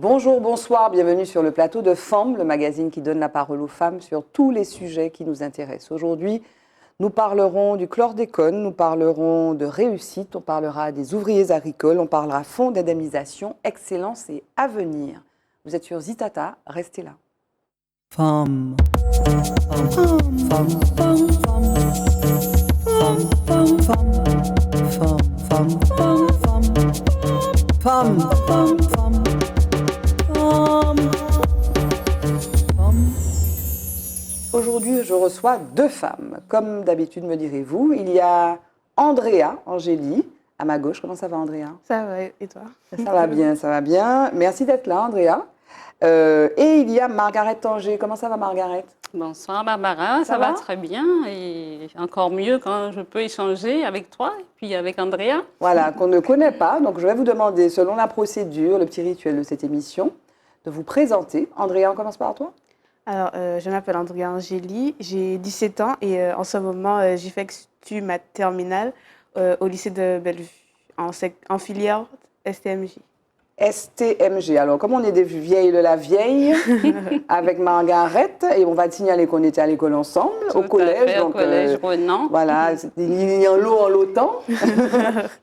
Bonjour, bonsoir, bienvenue sur le plateau de FEM, le magazine qui donne la parole aux femmes sur tous les sujets qui nous intéressent. Aujourd'hui, nous parlerons du chlordécone, nous parlerons de réussite, on parlera des ouvriers agricoles, on parlera fonds d'indemnisation, excellence et avenir. Vous êtes sur Zitata, restez là. Femme. Femme. Femme. Femme. Femme. Femme. Femme. Femme. Femme. Femme. Femme. Femme. Aujourd'hui, je reçois deux femmes. Comme d'habitude, me direz-vous, il y a Andrea Angéli, à ma gauche. Comment ça va, Andrea? Ça va, et toi? Ça va bien, ça va bien. Merci d'être là, Andrea. Et il y a Margaret Tanger. Comment ça va, Margaret? Bonsoir Barbara, ça va très bien et encore mieux quand je peux échanger avec toi et puis avec Andrea. Voilà, qu'on ne connaît pas. Donc je vais vous demander, selon la procédure, le petit rituel de cette émission, de vous présenter. Andrea, on commence par toi. Alors, je m'appelle Andrea Angéli, j'ai 17 ans et en ce moment, j'effectue ma terminale au lycée de Bellevue en filière STMJ. STMG. Alors, comme on est des vieilles de la vieille, avec Margaret, et on va te signaler qu'on était à l'école ensemble, Tout au collège. fait, donc, au collège Renan. Voilà, il y a un lot en lotant.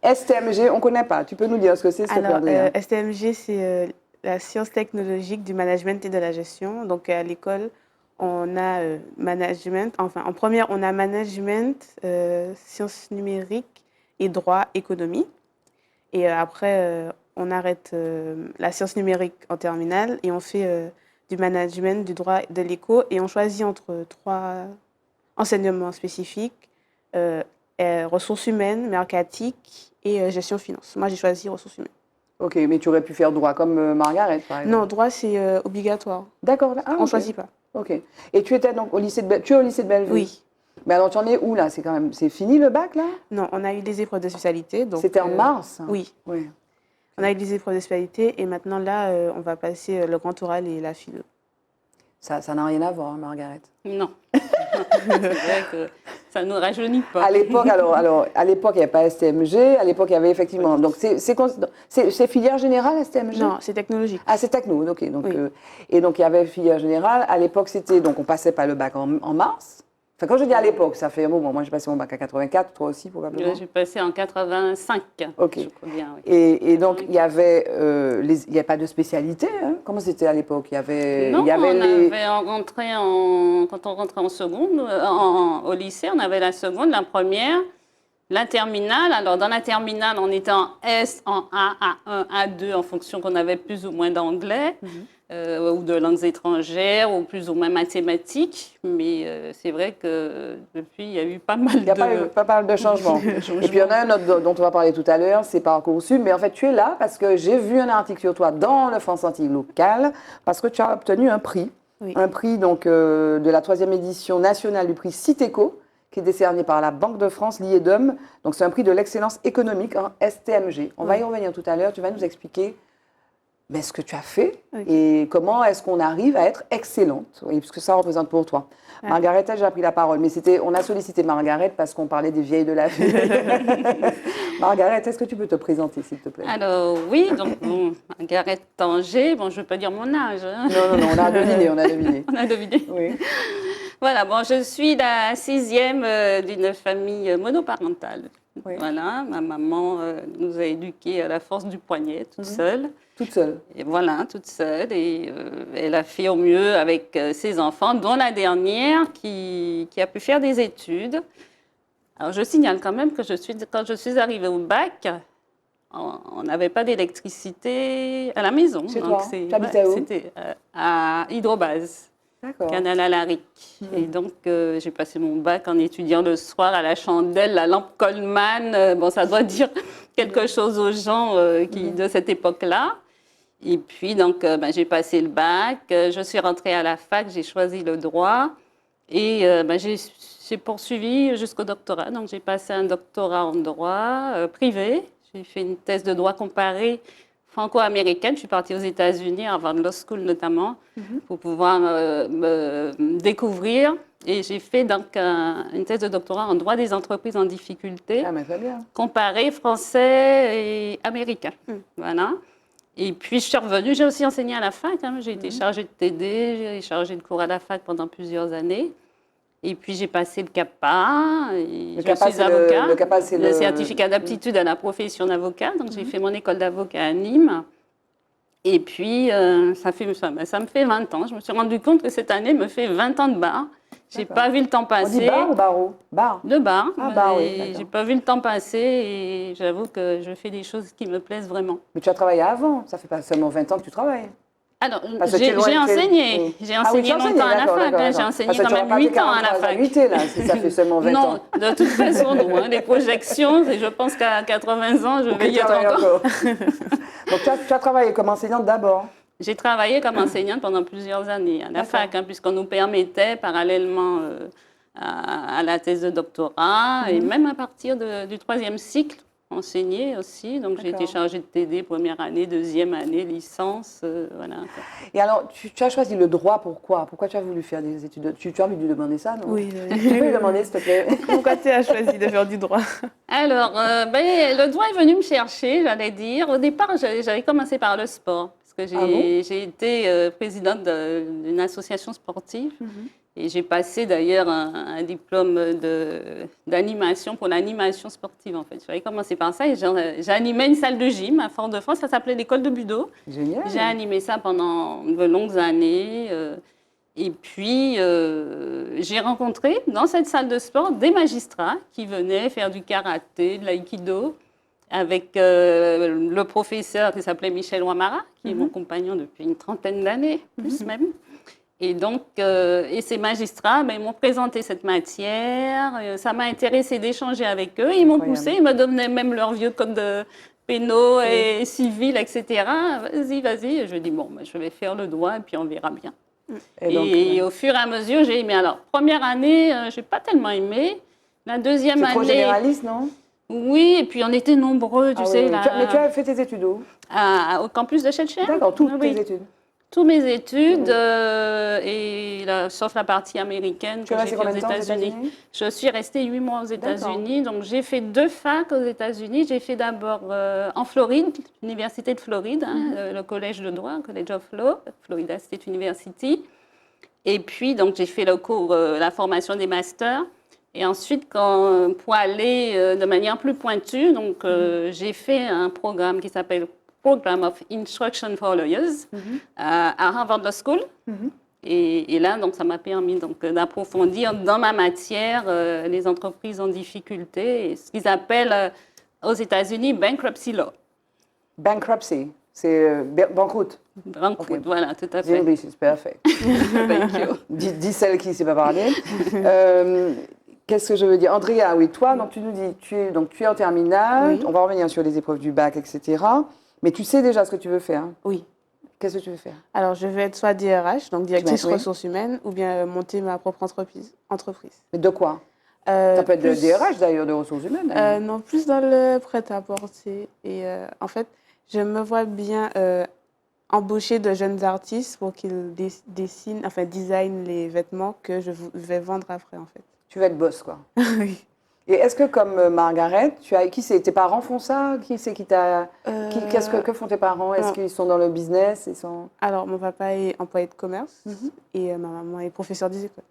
STMG, on ne connaît pas. Tu peux nous dire ce que c'est, s'il te plaît, Alors, Andrea? STMG, c'est la science technologique du management et de la gestion. Donc, à l'école, on a management. Enfin, en première, on a management, sciences numériques et droit, économie. Et après, on arrête la science numérique en terminale et on fait du management, du droit, de l'éco. Et on choisit entre 3 enseignements spécifiques, ressources humaines, mercatique et gestion finance. Moi, j'ai choisi ressources humaines. Ok, mais tu aurais pu faire droit comme Margaret, par exemple. Non, droit, c'est obligatoire. D'accord. Ah, On ne choisit pas. Ok. Et tu étais donc au lycée de tu es au lycée de Bellevue? Oui. Mais alors, tu en es où, là? C'est fini, le bac, là? Non, on a eu des épreuves de spécialité. C'était en mars? Oui. Oui. On a eu des épreuves de spécialité et maintenant, là, on va passer le grand oral et la philo. Ça n'a rien à voir, hein, Margaret. Non, c'est vrai que ça ne nous rajeunit pas. À l'époque, à l'époque, il n'y avait pas STMG. À l'époque, il y avait effectivement. Donc, c'est filière générale, STMG? Non, c'est technologique. Ah, c'est techno, ok. Donc, Oui. et donc, il y avait filière générale. À l'époque, donc, on passait pas le bac en mars. Enfin, quand je dis à l'époque, ça fait un moment. Moi, j'ai passé mon bac en 84, toi aussi, probablement. J'ai passé en 85, ok. je crois bien. Oui. Et donc, il y avait, il n'y avait pas de spécialité. Hein? Comment c'était à l'époque? Non, il y avait quand on rentrait en seconde, au lycée, on avait la seconde, la première, la terminale. Alors, dans la terminale, on était en S, en A, A1, A2, en fonction qu'on avait plus ou moins d'anglais. Ou de langues étrangères, ou plus ou moins mathématiques. Mais c'est vrai que depuis, il y a eu pas mal pas mal de changements. Et puis, il y en a un autre dont on va parler tout à l'heure, c'est Parcoursup. Mais en fait, tu es là parce que j'ai vu un article sur toi dans le France Antillocal, parce que tu as obtenu un prix. Oui. Un prix donc, de la 3e édition nationale du prix Citeco, qui est décerné par la Banque de France, l'IEDOM. Donc, c'est un prix de l'excellence économique en STMG. On va y revenir tout à l'heure. Tu vas nous expliquer ce que tu as fait et comment est-ce qu'on arrive à être excellente, puisque ça représente pour toi. Ouais. Margaret, j'ai pris la parole, mais on a sollicité Margaret parce qu'on parlait des vieilles de la vie. Margaret, est-ce que tu peux te présenter, s'il te plaît? Alors, oui, donc, Margaret Tanger, je ne veux pas dire mon âge. Hein. Non, on a deviné. On a deviné. Oui. Voilà, je suis la 6e d'une famille monoparentale. Oui. Voilà, ma maman nous a éduqués à la force du poignet, toute seule. Toute seule. Et voilà, toute seule. Et elle a fait au mieux avec ses enfants, dont la dernière qui a pu faire des études. Alors, je signale quand même que quand je suis arrivée au bac, on n'avait pas d'électricité à la maison. Chez toi? Tu habitais où? C'était à Hydrobase. D'accord. Canal à Laric. Et donc, j'ai passé mon bac en étudiant le soir à la chandelle, la lampe Coleman. Ça doit dire quelque chose aux gens de cette époque-là. Et puis, donc, j'ai passé le bac. Je suis rentrée à la fac, j'ai choisi le droit. Et j'ai poursuivi jusqu'au doctorat. Donc, j'ai passé un doctorat en droit privé. J'ai fait une thèse de droit comparé franco-américaine. Je suis partie aux États-Unis, à Harvard Law School notamment, pour pouvoir me découvrir. Et j'ai fait donc une thèse de doctorat en droit des entreprises en difficulté, très bien. comparé français et américain. Voilà. Et puis, je suis revenue, j'ai aussi enseigné à la fac. Hein. J'ai été chargée de TD, j'ai chargée de cours à la fac pendant plusieurs années. Et puis, j'ai passé le CAPA. Et je suis avocat. Le CAPA, c'est le certificat d'aptitude à la profession d'avocat. Donc, j'ai fait mon école d'avocat à Nîmes. Et puis, ça me fait 20 ans. Je me suis rendu compte que cette année me fait 20 ans de bar. Je n'ai pas vu le temps passer. On dit bar ou barreau? Bar. De bar. Ah, bar, oui. Je n'ai pas vu le temps passer et j'avoue que je fais des choses qui me plaisent vraiment. Mais tu as travaillé avant. Ça fait pas seulement 20 ans que tu travailles. Alors, j'ai enseigné. J'ai enseigné longtemps à la fac. J'ai enseigné quand même 8 ans à la fac. Là, si ça fait seulement 20 ans. Non, de toute façon, non. Hein, les projections, je pense qu'à 80 ans, je vais y être encore. Donc, tu as travaillé comme enseignante d'abord? J'ai travaillé comme enseignante pendant plusieurs années à la fac, hein, puisqu'on nous permettait, parallèlement à la thèse de doctorat, et même à partir du 3e cycle, enseigner aussi. Donc, j'ai été chargée de TD première année, deuxième année, licence, voilà. Et alors, tu as choisi le droit, pourquoi? Pourquoi tu as voulu faire des études? Tu as envie de lui demander ça, non? Oui. Tu peux lui demander, s'il te plaît? Pourquoi tu as choisi de faire du droit? Alors, le droit est venu me chercher, j'allais dire. Au départ, j'avais commencé par le sport. Parce que j'ai été présidente d'une association sportive et j'ai passé d'ailleurs un diplôme d'animation pour l'animation sportive en fait. J'avais commencé par ça et j'animais une salle de gym à Fort-de-France, ça s'appelait l'école de budo. Génial. J'ai animé ça pendant de longues années et puis j'ai rencontré dans cette salle de sport des magistrats qui venaient faire du karaté, de l'aïkido, avec le professeur qui s'appelait Michel Ouamara, qui est mon compagnon depuis une trentaine d'années, plus même. Et donc, et ces magistrats, ils m'ont présenté cette matière. Ça m'a intéressé d'échanger avec eux. Ils m'ont poussé, ils me donnaient même leurs vieux codes pénaux et civils, etc. Vas-y. Et je dis, bon, je vais faire le droit et puis on verra bien. Et au fur et à mesure, j'ai aimé. Alors, première année, je n'ai pas tellement aimé. La deuxième année... C'est trop généraliste, non? Oui, et puis on était nombreux, tu sais. Oui. Mais tu as fait tes études où? Au campus de Chelsea. D'accord, toutes tes études. Toutes mes études, sauf la partie américaine que j'ai fait aux États-Unis. Je suis restée 8 mois aux États-Unis, donc j'ai fait 2 facs aux États-Unis. J'ai fait d'abord en Floride, l'Université de Floride, le collège de droit, College of Law, Florida State University. Et puis, donc, j'ai fait le cours, la formation des masters. Et ensuite, pour aller de manière plus pointue, donc, j'ai fait un programme qui s'appelle Program of Instruction for Lawyers à Harvard Law School. Et là, donc, ça m'a permis d'approfondir dans ma matière les entreprises en difficulté, et ce qu'ils appellent aux États-Unis bankruptcy law. Bankruptcy, c'est banqueroute. Banqueroute, voilà, tout à fait. English is perfect. Thank you. Dis celle qui ne sait pas parler. Qu'est-ce que je veux dire? Andrea, oui, toi, donc, tu nous dis, tu es en terminale, on va revenir sur les épreuves du bac, etc. Mais tu sais déjà ce que tu veux faire? Oui. Qu'est-ce que tu veux faire? Alors, je veux être soit DRH, donc directrice ressources humaines, ou bien monter ma propre entreprise. Mais de quoi? Ça peut être de DRH d'ailleurs, de ressources humaines. Non, plus dans le prêt-à-porter. Et en fait, je me vois bien embaucher de jeunes artistes pour qu'ils designent les vêtements que je vais vendre après, en fait. Tu veux être boss, quoi. Oui. Et est-ce que, comme Margaret, qui c'est? Tes parents font ça? Qui c'est qui t'a... que font tes parents? Est-ce qu'ils sont dans le business? Alors, mon papa est employé de commerce et ma maman est professeure des écoles.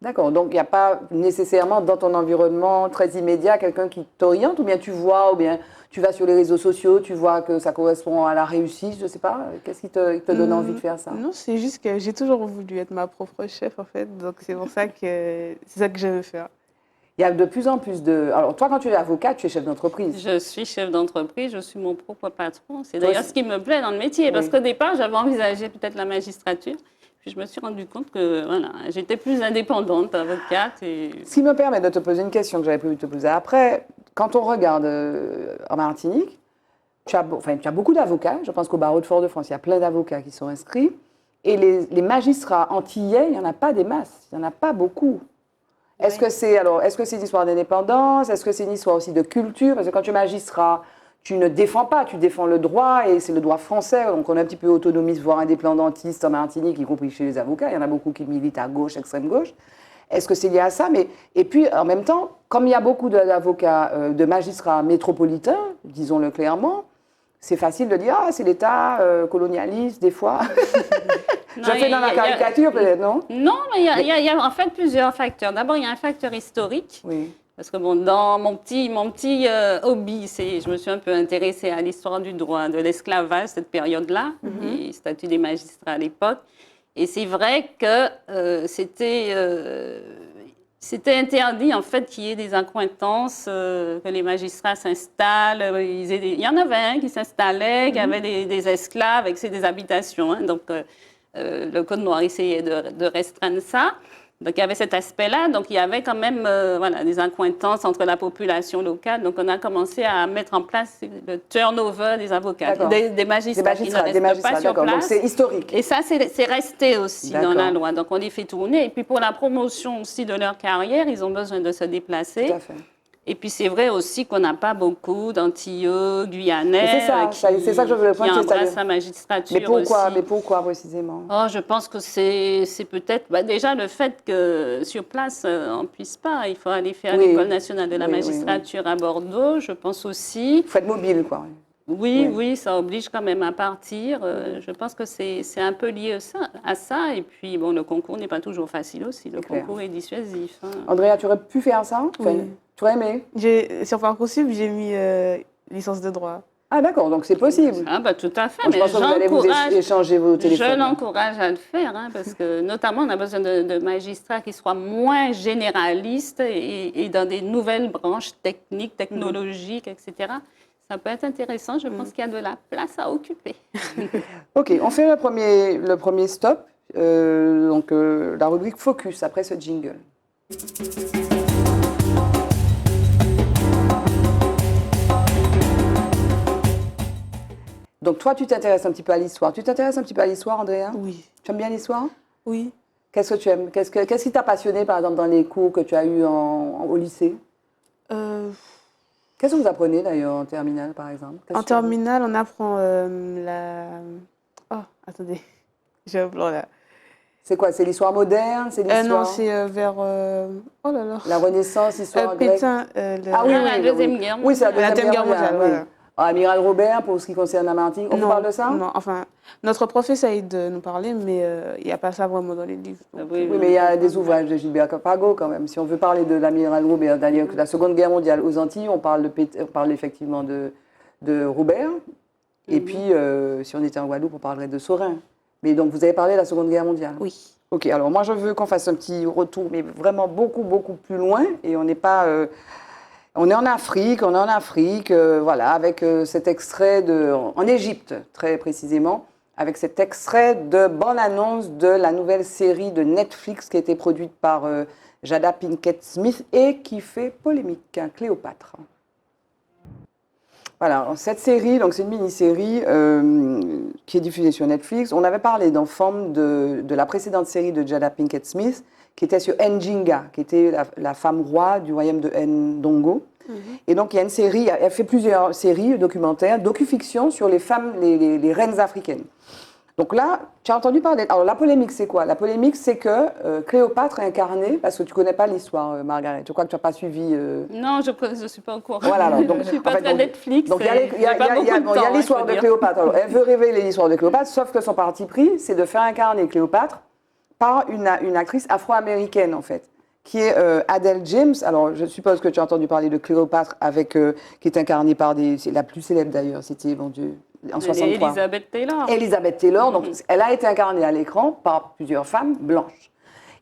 D'accord. Donc, il n'y a pas nécessairement dans ton environnement très immédiat quelqu'un qui t'oriente, ou bien tu vois, ou bien tu vas sur les réseaux sociaux, tu vois que ça correspond à la réussite, je ne sais pas. Qu'est-ce qui te donne envie de faire ça? Non, c'est juste que j'ai toujours voulu être ma propre chef, en fait. Donc, c'est pour ça que c'est ça que je veux faire. Il y a de plus en plus de... Alors, toi, quand tu es avocat, tu es chef d'entreprise. Je suis chef d'entreprise, je suis mon propre patron. C'est d'ailleurs ce qui me plaît dans le métier. Parce qu'au départ, j'avais envisagé peut-être la magistrature. Puis je me suis rendu compte que voilà, j'étais plus indépendante, avocate. Ce qui me permet de te poser une question que j'avais prévu de te poser après. Quand on regarde en Martinique, tu as beaucoup d'avocats. Je pense qu'au barreau de Fort-de-France, il y a plein d'avocats qui sont inscrits. Et les magistrats antillais, il n'y en a pas des masses. Il n'y en a pas beaucoup. Est-ce que c'est une histoire d'indépendance? Est-ce que c'est une histoire aussi de culture? Parce que quand tu es magistrat, tu ne défends pas, tu défends le droit, et c'est le droit français. Donc on est un petit peu autonomiste, voire indépendantiste en Martinique, y compris chez les avocats. Il y en a beaucoup qui militent à gauche, extrême gauche. Est-ce que c'est lié à ça? Et puis, en même temps, comme il y a beaucoup d'avocats, de magistrats métropolitains, disons-le clairement, c'est facile de dire, ah, c'est l'État colonialiste, des fois. Je fais dans la caricature, peut-être, non? Non, mais il y a en fait plusieurs facteurs. D'abord, il y a un facteur historique. Oui. Parce que bon, dans mon petit hobby, je me suis un peu intéressée à l'histoire du droit, de l'esclavage, cette période-là, les statuts des magistrats à l'époque. Et c'est vrai que c'était interdit, en fait, qu'il y ait des accointances, que les magistrats s'installent. Il y en avait un qui s'installait, qui avait des esclaves, et que c'est des habitations. Hein, donc, le Code noir essayait de restreindre ça. Donc, il y avait cet aspect-là. Donc, il y avait quand même des accointances entre la population locale. Donc, on a commencé à mettre en place le turnover des avocats, des magistrats qui ne restent pas sur place. Donc, c'est historique. Et ça, c'est resté aussi dans la loi. Donc, on les fait tourner. Et puis, pour la promotion aussi de leur carrière, ils ont besoin de se déplacer. Tout à fait. Et puis, c'est vrai aussi qu'on n'a pas beaucoup d'Antillais, Guyanais c'est ça que je voulais qui embrassent la magistrature Mais pourquoi précisément? Je pense que c'est peut-être déjà le fait que sur place, on ne puisse pas. Il faut aller faire l'École nationale de la magistrature à Bordeaux, je pense aussi. Il faut être mobile, quoi. Oui, ça oblige quand même à partir. Je pense que c'est un peu lié à ça. Et puis, bon, le concours n'est pas toujours facile aussi. Le concours est dissuasif. Hein. Andrea, tu aurais pu faire ça? Oui. Tu aurais aimé? Sur Parcoursup, j'ai mis licence de droit. Ah d'accord, donc c'est possible. Ah bah tout à fait, mais j'encourage échanger vos téléphones. Je l'encourage à le faire, hein, parce que notamment on a besoin de magistrats qui soient moins généralistes et dans des nouvelles branches techniques, technologiques, etc. Ça peut être intéressant, je pense qu'il y a de la place à occuper. Ok, on fait le premier stop, donc la rubrique Focus après ce jingle. Donc toi, tu t'intéresses un petit peu à l'histoire. Tu t'intéresses un petit peu à l'histoire, Andrea? Oui. Tu aimes bien l'histoire? Oui. Qu'est-ce que tu aimes? Qu'est-ce qui t'a passionné, par exemple, dans les cours que tu as eus au lycée? Qu'est-ce que vous apprenez, d'ailleurs, en terminale, par exemple? En terminale, on apprend Oh, attendez. J'ai un blanc, là. C'est quoi? C'est l'histoire moderne? C'est l'histoire... Non, c'est vers... Oh là là. La Renaissance, l'histoire grecque? Pétain, la Deuxième Guerre mondiale. Oui, c'est la Deuxième Guerre mondiale, voilà. Oui. Amiral Robert, pour ce qui concerne la Martinique. On vous parle de ça? Non, enfin, notre prof essaye de nous parler, mais il n'y a pas ça vraiment dans les livres. Donc, oui, mais il y a des ouvrages de Gilbert Capago quand même. Si on veut parler de l'amiral Robert, d'ailleurs, la Seconde Guerre mondiale aux Antilles, on parle effectivement de Robert. Et puis, si on était en Guadeloupe, on parlerait de Saurin. Mais donc, vous avez parlé de la Seconde Guerre mondiale? Oui. Ok, alors moi, je veux qu'on fasse un petit retour, mais vraiment beaucoup, beaucoup plus loin. Et on n'est pas... on est en Afrique, voilà, avec cet extrait en Égypte, très précisément, avec cet extrait de bande-annonce de la nouvelle série de Netflix qui a été produite par Jada Pinkett Smith et qui fait polémique, Cléopâtre. Voilà, cette série, donc c'est une mini-série qui est diffusée sur Netflix. On avait parlé dans Forme de la précédente série de Jada Pinkett Smith, qui était sur Njinga, qui était la femme roi du royaume de Ndongo. Et donc, il y a une série, elle fait plusieurs séries documentaires, docu-fiction sur les femmes, les reines africaines. Donc là, tu as entendu parler... Alors, la polémique, c'est quoi? La polémique, c'est que Cléopâtre est incarnée, parce que tu ne connais pas l'histoire, Margaret. Je crois que tu n'as pas suivi... Non, je ne suis pas au courant. Voilà, alors, donc, je ne suis pas très Netflix. Donc, il y a l'histoire de Cléopâtre. Alors, elle veut révéler l'histoire de Cléopâtre, sauf que son parti pris, c'est de faire incarner Cléopâtre par une actrice afro-américaine, en fait, qui est Adele James. Alors, je suppose que tu as entendu parler de Cléopâtre, qui est incarnée par c'est la plus célèbre d'ailleurs, c'était, mon Dieu, en 63. Elizabeth Taylor. Elizabeth Taylor, donc elle a été incarnée à l'écran par plusieurs femmes blanches.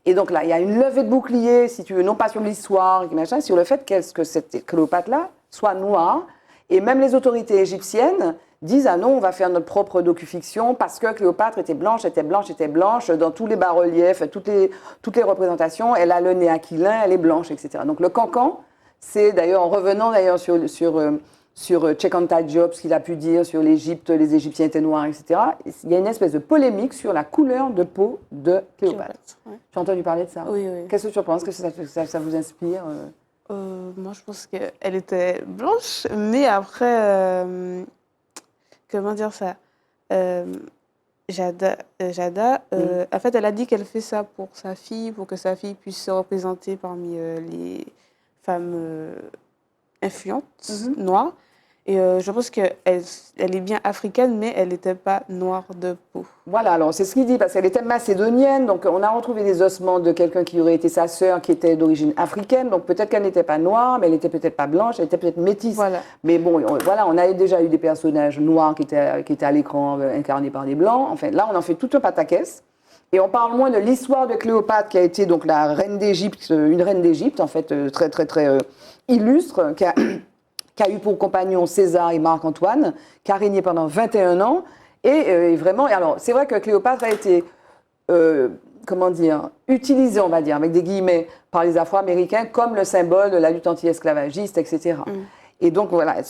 Et donc là, il y a une levée de bouclier, si tu veux, non pas sur l'histoire, sur le fait que cette Cléopâtre-là soit noire. Et même les autorités égyptiennes disent « Ah non, on va faire notre propre docu-fiction parce que Cléopâtre était blanche dans tous les bas-reliefs, toutes les représentations. Elle a le nez aquilin, elle est blanche, etc. » Donc le cancan, c'est d'ailleurs, en revenant d'ailleurs sur Cheikh Diop, ce qu'il a pu dire sur l'Égypte, les Égyptiens étaient noirs, etc. Il y a une espèce de polémique sur la couleur de peau de Cléopâtre. Ouais. Tu as entendu parler de ça? Oui. Qu'est-ce que tu penses? Qu'est-ce que ça vous inspire? Moi, je pense qu'elle était blanche, mais après, comment dire ça? Jada, en fait, elle a dit qu'elle fait ça pour sa fille, pour que sa fille puisse se représenter parmi les femmes influentes, noires. Et je pense qu'elle elle est bien africaine, mais elle n'était pas noire de peau. Voilà, alors c'est ce qu'il dit, parce qu'elle était macédonienne, donc on a retrouvé des ossements de quelqu'un qui aurait été sa sœur, qui était d'origine africaine, donc peut-être qu'elle n'était pas noire, mais elle n'était peut-être pas blanche, elle était peut-être métisse. Voilà. Mais bon, voilà, on a déjà eu des personnages noirs qui étaient à l'écran incarnés par des blancs. Enfin, là, on en fait tout un pataquès. Et on parle moins de l'histoire de Cléopâtre, qui a été donc la reine d'Égypte, une reine d'Égypte, en fait, très, très, très illustre, qui a eu pour compagnon César et Marc-Antoine, qui a régné pendant 21 ans. Et vraiment, alors, c'est vrai que Cléopâtre a été, comment dire, utilisée, on va dire, avec des guillemets, par les Afro-Américains comme le symbole de la lutte anti-esclavagiste, etc. Et donc, voilà,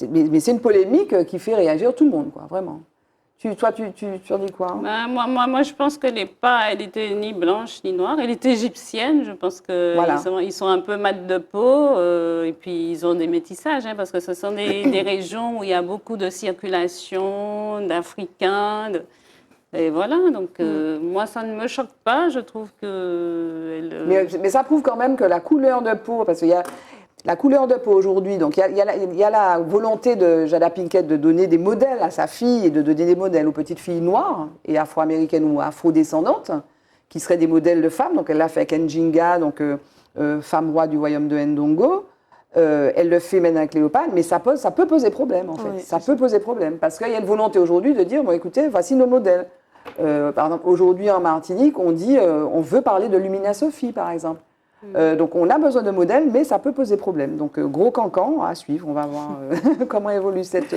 mais c'est une polémique qui fait réagir tout le monde, quoi, vraiment. Toi, tu en dis quoi, hein? Ben, moi, je pense qu'elle n'est pas, elle était ni blanche ni noire, elle était égyptienne. Je pense qu'ils Voilà. ils sont un peu mat de peau, et puis ils ont des métissages, hein, parce que ce sont des régions où il y a beaucoup de circulation d'Africains. Et voilà, donc moi, ça ne me choque pas. Je trouve que... Mais ça prouve quand même que la couleur de peau, parce qu'il y a la couleur de peau aujourd'hui, donc il y a la volonté de Jada Pinkett de donner des modèles à sa fille et de donner des modèles aux petites filles noires et afro-américaines ou afro-descendantes, qui seraient des modèles de femmes. Donc elle l'a fait avec Njinga, donc femme roi du royaume de Ndongo. Elle le fait maintenant avec Cléopâtre, mais ça peut poser problème en fait. Oui, Ça peut poser problème parce qu'il y a une volonté aujourd'hui de dire, bon écoutez, voici nos modèles. Par exemple, aujourd'hui en Martinique, on dit, on veut parler de Lumina Sophie par exemple. Donc on a besoin de modèles, mais ça peut poser problème. Donc gros cancan à suivre, on va voir comment évolue cette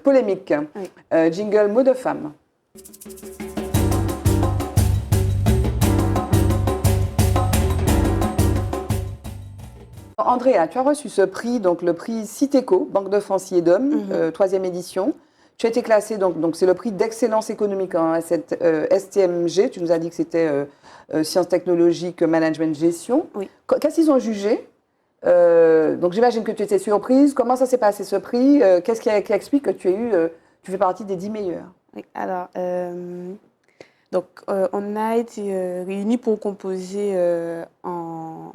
polémique. Oui. Jingle mot de femme. Andrea, tu as reçu ce prix, donc le prix Citeco, Banque de France IEDOM, 3e édition. Tu as été classée, donc c'est le prix d'excellence économique en STMG. Tu nous as dit que c'était sciences technologiques, management, gestion. Oui. Qu'est-ce qu'ils ont jugé? Donc j'imagine que tu étais surprise. Comment ça s'est passé ce prix? Qu'est-ce qui explique que tu fais partie des 10 meilleurs? Oui, alors, donc, on a été réunis pour composer en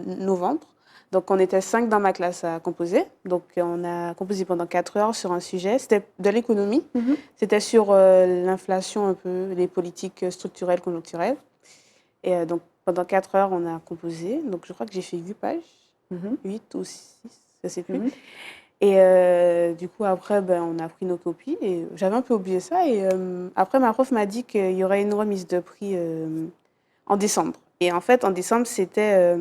novembre. Donc, on était 5 dans ma classe à composer. Donc, on a composé pendant 4 heures sur un sujet. C'était de l'économie. C'était sur l'inflation un peu, les politiques structurelles, conjoncturelles. Et donc, pendant 4 heures, on a composé. Donc, je crois que j'ai fait 8 pages, 8 ou 6, je ne sais plus. Et du coup, après, on a pris nos copies. Et j'avais un peu oublié ça. Et après, ma prof m'a dit qu'il y aurait une remise de prix en décembre. Et en fait, en décembre, c'était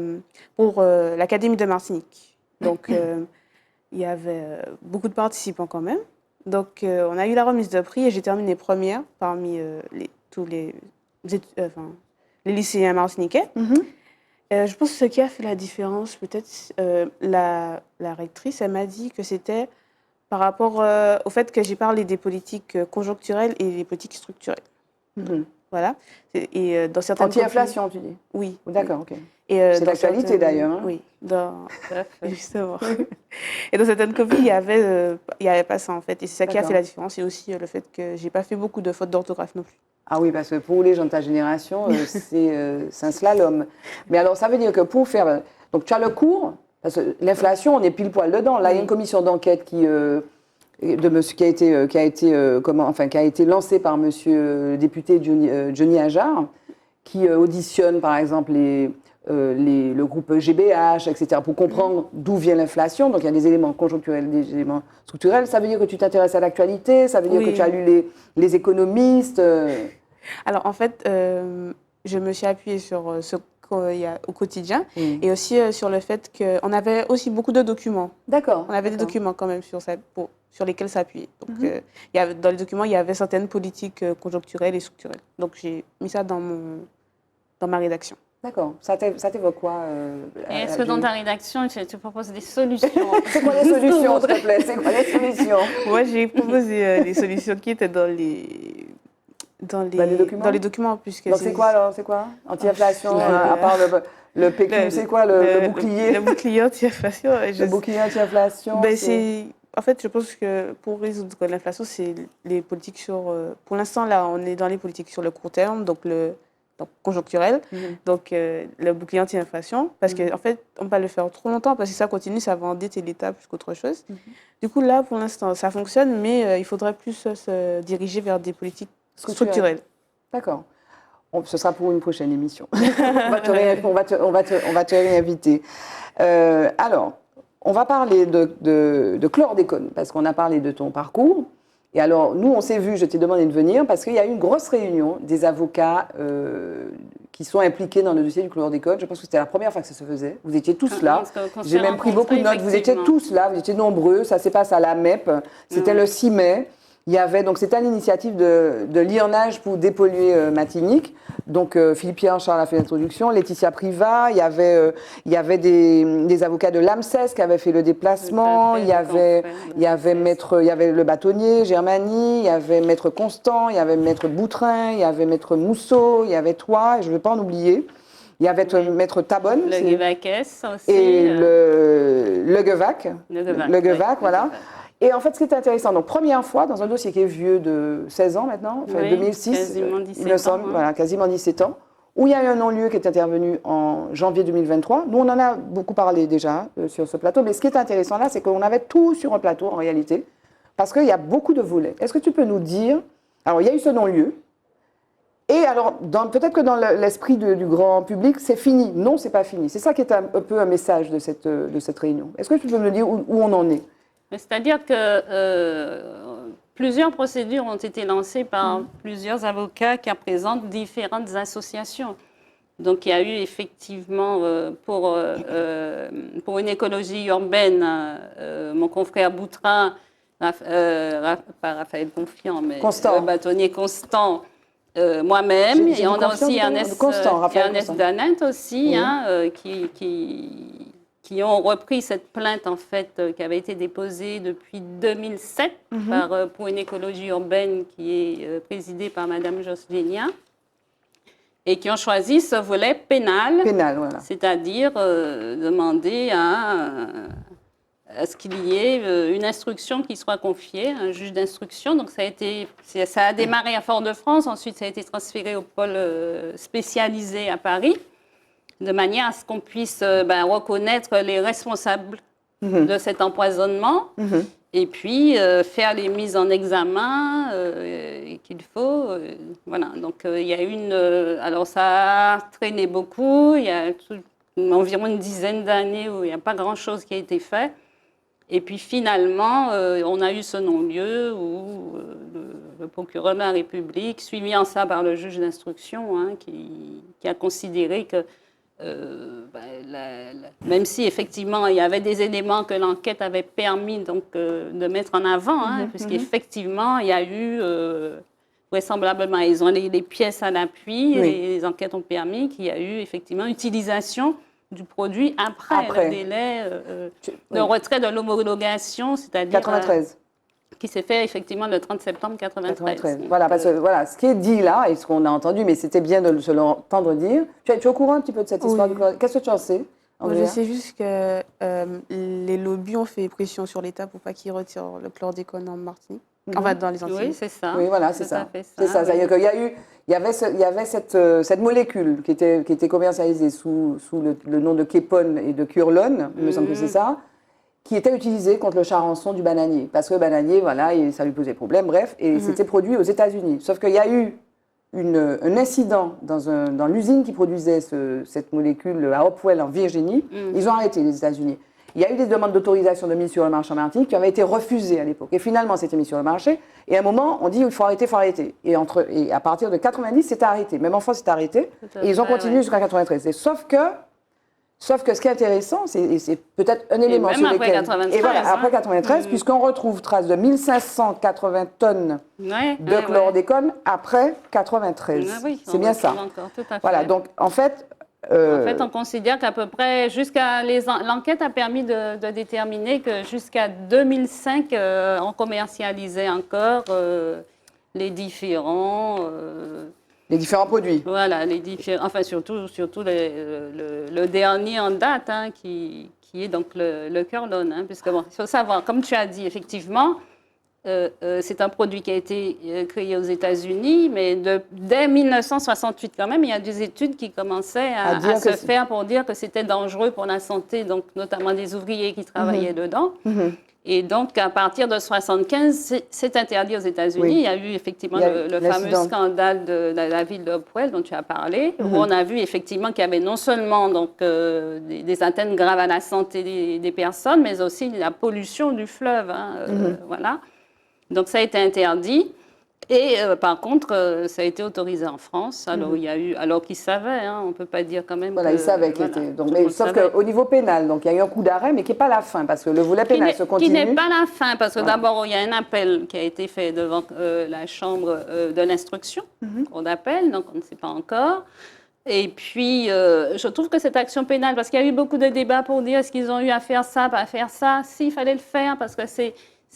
pour l'Académie de Martinique. Donc, il y avait beaucoup de participants quand même. Donc, on a eu la remise de prix et j'ai terminé première parmi tous les lycéens martiniquais. Je pense que ce qui a fait la différence, peut-être, la rectrice, elle m'a dit que c'était par rapport au fait que j'ai parlé des politiques conjoncturelles et des politiques structurelles. Voilà. Et dans certaines Anti-inflation, tu dis? Oui. D'accord, ok. C'est l'actualité d'ailleurs. Hein. Oui, justement. Et dans certaines copies, il y avait pas ça en fait. Et c'est ça qui a fait la différence. Et aussi le fait que j'ai pas fait beaucoup de fautes d'orthographe non plus. Ah oui, parce que pour les gens de ta génération, c'est un slalom. Mais alors, ça veut dire que pour faire... Donc, tu as le cours, parce que l'inflation, on est pile poil dedans. Là, il y a une commission d'enquête qui a été lancée par monsieur député Johnny Ajar, qui auditionne, par exemple, le groupe GBH, etc., pour comprendre d'où vient l'inflation. Donc, il y a des éléments conjoncturels, des éléments structurels. Ça veut dire que tu t'intéresses à l'actualité, ça veut dire que tu as lu les économistes. Alors, en fait, je me suis appuyée sur ce qu'il y a au quotidien et aussi sur le fait qu'on avait aussi beaucoup de documents. D'accord. On avait des documents quand même sur lesquels s'appuyer. Donc, dans les documents, il y avait certaines politiques conjoncturelles et structurelles. Donc, j'ai mis ça dans ma rédaction. D'accord. Ça t'évoque quoi Est-ce que dans ta rédaction, tu proposes des solutions? C'est quoi les solutions, s'il te plaît? C'est quoi les solutions? Moi, j'ai proposé les solutions qui étaient dans les documents. Puisque donc, c'est quoi alors? C'est quoi? Anti-inflation, à part le PQ, c'est quoi le bouclier? Le bouclier anti-inflation. Le bouclier anti-inflation. En fait, je pense que pour résoudre l'inflation, c'est les politiques pour l'instant, là, on est dans les politiques sur le court terme, donc donc conjoncturel, donc le bouclier anti-inflation, parce qu'en fait, on ne peut pas le faire trop longtemps, parce que si ça continue, ça va endetter l'État plus qu'autre chose. Du coup, là, pour l'instant, ça fonctionne, mais il faudrait plus se diriger vers des politiques structurelles. D'accord. Ce sera pour une prochaine émission. on va te réinviter. Alors, on va parler de chlordécone, parce qu'on a parlé de ton parcours. Et alors, nous, on s'est vu, je t'ai demandé de venir, parce qu'il y a eu une grosse réunion des avocats qui sont impliqués dans le dossier du chlordécone. Je pense que c'était la première fois que ça se faisait. Vous étiez tous là. J'ai même pris beaucoup de notes. Vous étiez tous là, vous étiez nombreux. Ça s'est passé à la MEP. C'était le 6 mai. Il y avait, donc c'était à l'initiative de l'IONAGE pour dépolluer Matinique. Donc Philippe Pierre-Charles a fait l'introduction, Laetitia Privat, il y avait des avocats de l'AMSES qui avaient fait le déplacement, il y avait le bâtonnier Germanie, il y avait maître Constant, il y avait maître Boutrin, il y avait maître Mousseau, il y avait toi, et je ne vais pas en oublier. Il y avait maître Tabonne. Le Guevaquès aussi. Et le Guevac. Le Guevac, voilà. Guevac. Et en fait, ce qui est intéressant, donc première fois dans un dossier qui est vieux de 16 ans maintenant, enfin 2006, quasiment 17 il me semble, ans, hein. voilà, quasiment 17 ans, où il y a eu un non-lieu qui est intervenu en janvier 2023. Nous, on en a beaucoup parlé déjà sur ce plateau, mais ce qui est intéressant là, c'est qu'on avait tout sur un plateau en réalité, parce qu'il y a beaucoup de volets. Est-ce que tu peux nous dire, alors il y a eu ce non-lieu, et alors peut-être que dans l'esprit du grand public, c'est fini. Non, c'est pas fini. C'est ça qui est un peu un message de cette réunion. Est-ce que tu peux me dire où on en est? C'est-à-dire que plusieurs procédures ont été lancées par plusieurs avocats qui représentent différentes associations. Donc il y a eu effectivement pour une écologie urbaine, mon confrère Boutrin, pas Raphaël Confiant, mais Constant. le bâtonnier Constant, moi-même, et on a aussi Ernest Danet aussi, qui ont repris cette plainte en fait qui avait été déposée depuis 2007 pour une écologie urbaine qui est présidée par Madame Jocelynia et qui ont choisi ce volet pénal, Voilà. C'est-à-dire demander à ce qu'il y ait une instruction qui soit confiée, un juge d'instruction. Donc ça a démarré à Fort-de-France, ensuite ça a été transféré au pôle spécialisé à Paris, de manière à ce qu'on puisse reconnaître les responsables de cet empoisonnement et puis faire les mises en examen qu'il faut. Voilà, donc il y a alors ça a traîné beaucoup, il y a environ une dizaine d'années où il n'y a pas grand-chose qui a été fait. Et puis finalement, on a eu ce non-lieu où le procureur de la République, suivi en ça par le juge d'instruction, qui a considéré que même si effectivement il y avait des éléments que l'enquête avait permis donc, de mettre en avant, puisqu'effectivement il y a eu, vraisemblablement, ils ont les pièces à l'appui, les enquêtes ont permis qu'il y a eu effectivement utilisation du produit après. Le délai de retrait de l'homologation, c'est-à-dire 93. Qui s'est fait effectivement le 30 septembre 93. Voilà, parce que voilà, ce qui est dit là, et ce qu'on a entendu, mais c'était bien de se l'entendre dire. Tu es au courant un petit peu de cette histoire du chlordécone? Qu'est-ce que tu en sais, Andrea? Je sais juste que les lobbies ont fait pression sur l'État pour pas qu'il retire le chlordécone en Martinique. Enfin, dans les Antilles. Oui, c'est ça. Oui, voilà, c'est ça. C'est ça. Oui. C'est-à-dire qu'il y avait cette molécule qui était commercialisée sous le nom de Képone et de Curlone, il me semble que c'est ça, qui était utilisé contre le charançon du bananier. Parce que le bananier, voilà, ça lui posait problème, bref, et c'était produit aux États-Unis. Sauf qu'il y a eu un incident dans l'usine qui produisait cette molécule à Hopewell en Virginie. Ils ont arrêté les États-Unis. Il y a eu des demandes d'autorisation de mise sur le marché en Martinique qui avaient été refusées à l'époque. Et finalement, c'était mis sur le marché. Et à un moment, on dit il faut arrêter, il faut arrêter. Et à partir de 90, c'était arrêté. Même en France, c'était arrêté. Et ils ont continué jusqu'à 93. Et sauf que ce qui est intéressant, c'est peut-être un élément même sur après lequel... 93, et voilà, après 93, puisqu'on retrouve trace de 1580 tonnes de chlordécone après 93. C'est bien ça. Encore, tout à fait. Voilà, donc en fait... on considère qu'à peu près, l'enquête a permis de déterminer que jusqu'à 2005, on commercialisait encore les différents produits. Voilà, surtout le dernier en date, qui est donc le Curlone. Puisque bon, il faut savoir, comme tu as dit, effectivement, c'est un produit qui a été créé aux États-Unis, mais dès 1968 quand même, il y a des études qui commençaient à se faire pour dire que c'était dangereux pour la santé, donc notamment des ouvriers qui travaillaient dedans. Et donc, à partir de 1975, c'est interdit aux États-Unis. Oui. Il y a eu effectivement le fameux scandale de la ville de Hopewell dont tu as parlé, où on a vu effectivement qu'il y avait non seulement donc, des atteintes graves à la santé des personnes, mais aussi la pollution du fleuve. Hein, voilà. Donc, ça a été interdit. Et par contre, ça a été autorisé en France. Alors, il y a eu, alors qu'ils savaient, hein, on ne peut pas dire quand même. Voilà, ils savaient qu'il était. Donc, mais, sauf qu'au niveau pénal, donc, il y a eu un coup d'arrêt, mais qui n'est pas la fin, parce que le volet pénal se continue. Qui n'est pas la fin, parce que d'abord, il y a un appel qui a été fait devant la Chambre de l'instruction, qu'on appelle, donc on ne sait pas encore. Et puis, je trouve que cette action pénale, parce qu'il y a eu beaucoup de débats pour dire est-ce qu'ils ont eu à faire ça, pas à faire ça, s'il fallait le faire, parce que c'est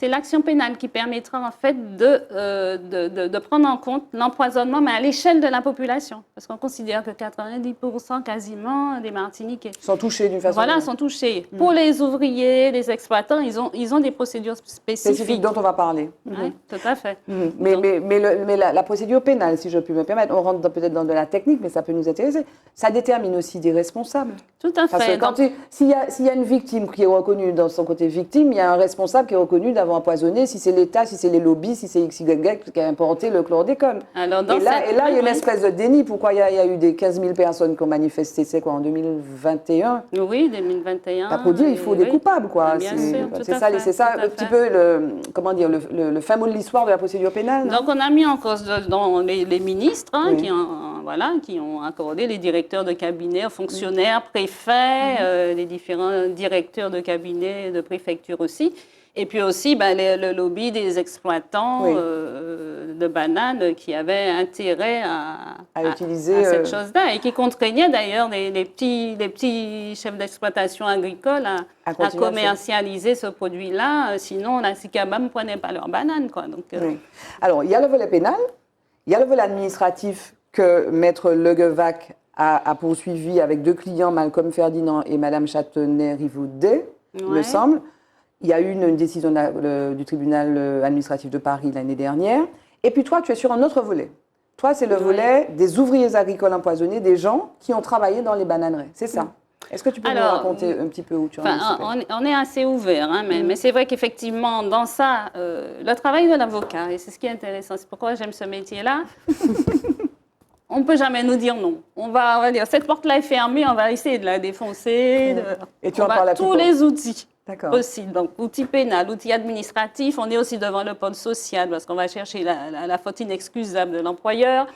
l'action pénale qui permettra en fait de prendre en compte l'empoisonnement, mais à l'échelle de la population. Parce qu'on considère que 90% quasiment des Martiniquais sont touchés d'une façon. Voilà, sont touchés. Pour les ouvriers, les exploitants, ils ont des procédures spécifiques dont on va parler. Oui, tout à fait. Mais la procédure pénale, si je puis me permettre, on rentre peut-être dans de la technique, mais ça peut nous intéresser. Ça détermine aussi des responsables. Tout à fait. Parce que s'il y a une victime qui est reconnue dans son côté victime, il y a un responsable qui est reconnu d'avoir empoisonné, si c'est l'État, si c'est les lobbies, si c'est XY qui a importé le chlordécone. Alors, et là, il y a une espèce de déni. Pourquoi il y a eu des 15 000 personnes qui ont manifesté, c'est quoi, en 2021? Oui, 2021. Pour dire, il faut des coupables, quoi. Bien sûr, c'est ça un petit peu le fin mot de l'histoire de la procédure pénale. Donc, on a mis en cause dans les ministres qui ont accordé les directeurs de cabinet aux fonctionnaires, préfets, les différents directeurs de cabinet, de préfecture aussi. Et puis aussi le lobby des exploitants de bananes qui avaient intérêt à utiliser cette chose-là et qui contraignaient d'ailleurs les petits chefs d'exploitation agricole à commercialiser ce produit-là. Sinon, la SICABA ne prenait pas leurs bananes, quoi. Donc, Alors, il y a le volet pénal, il y a le volet administratif que Maître Leguevac a poursuivi avec 2 clients, Malcolm Ferdinand et Madame Châtenay-Rivaudet, il me semble. Il y a eu une décision du tribunal administratif de Paris l'année dernière. Et puis toi, tu es sur un autre volet. Toi, c'est le volet des ouvriers agricoles empoisonnés, des gens qui ont travaillé dans les bananeries. C'est ça. Est-ce que tu peux nous raconter un petit peu où tu en es? On est assez ouvert, hein, mais c'est vrai qu'effectivement, dans ça, le travail de l'avocat, et c'est ce qui est intéressant, c'est pourquoi j'aime ce métier-là, on ne peut jamais nous dire non. On va dire, cette porte-là est fermée, on va essayer de la défoncer. Et tu en parles tous les outils. Possible. Donc, outil pénal, outil administratif, on est aussi devant le pôle social parce qu'on va chercher la faute inexcusable de l'employeur,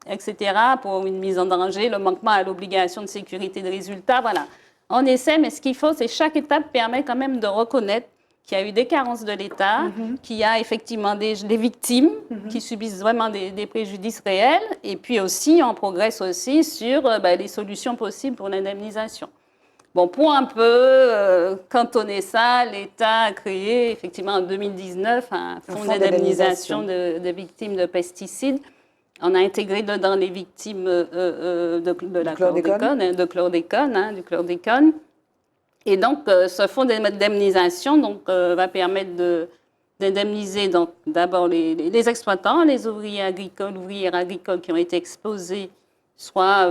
etc., pour une mise en danger, le manquement à l'obligation de sécurité de résultat. Voilà. On essaie, mais ce qu'il faut, c'est chaque étape permet quand même de reconnaître qu'il y a eu des carences de l'État, qu'il y a effectivement des victimes qui subissent vraiment des préjudices réels, et puis aussi, on progresse aussi sur les solutions possibles pour l'indemnisation. Bon, pour un peu cantonner ça, l'État a créé effectivement en 2019 un fonds d'indemnisation des victimes de pesticides. On a intégré dedans les victimes du chlordécone. Et donc, ce fonds d'indemnisation va permettre d'indemniser d'abord les exploitants, les ouvrières agricoles qui ont été exposés, soit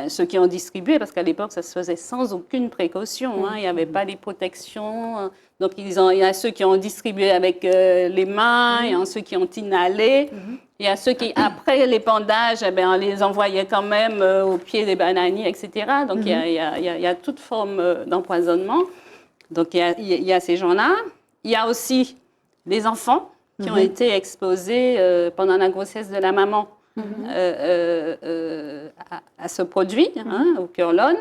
ceux qui ont distribué, parce qu'à l'époque, ça se faisait sans aucune précaution. Il n'y avait pas les protections. Donc, il y a ceux qui ont distribué avec les mains, il y a ceux qui ont inhalé, il y a ceux qui, après l'épandage, on les envoyait quand même au pied des bananiers, etc. Donc, il y a toute forme d'empoisonnement. Donc, il y a ces gens-là. Il y a aussi les enfants qui ont été exposés pendant la grossesse de la maman. À ce produit, au curlone.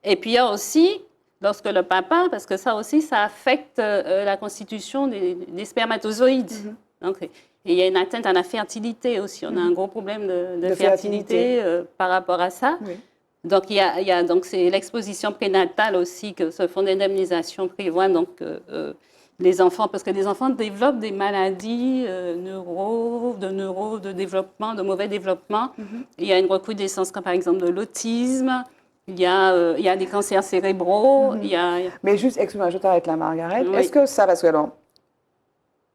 Et puis, il y a aussi, lorsque le papa, parce que ça aussi, ça affecte la constitution des spermatozoïdes. Donc, et il y a une atteinte à la fertilité aussi. On a un gros problème de fertilité par rapport à ça. Donc, donc c'est l'exposition prénatale aussi que ce fonds d'indemnisation prévoit. Donc, les enfants, parce que les enfants développent des maladies de développement, de mauvais développement. Il y a une recrudescence comme par exemple de l'autisme, il y a des cancers cérébraux. Mais juste, excuse-moi, je t'arrête là, Margaret. Oui. Est-ce que ça, parce que alors,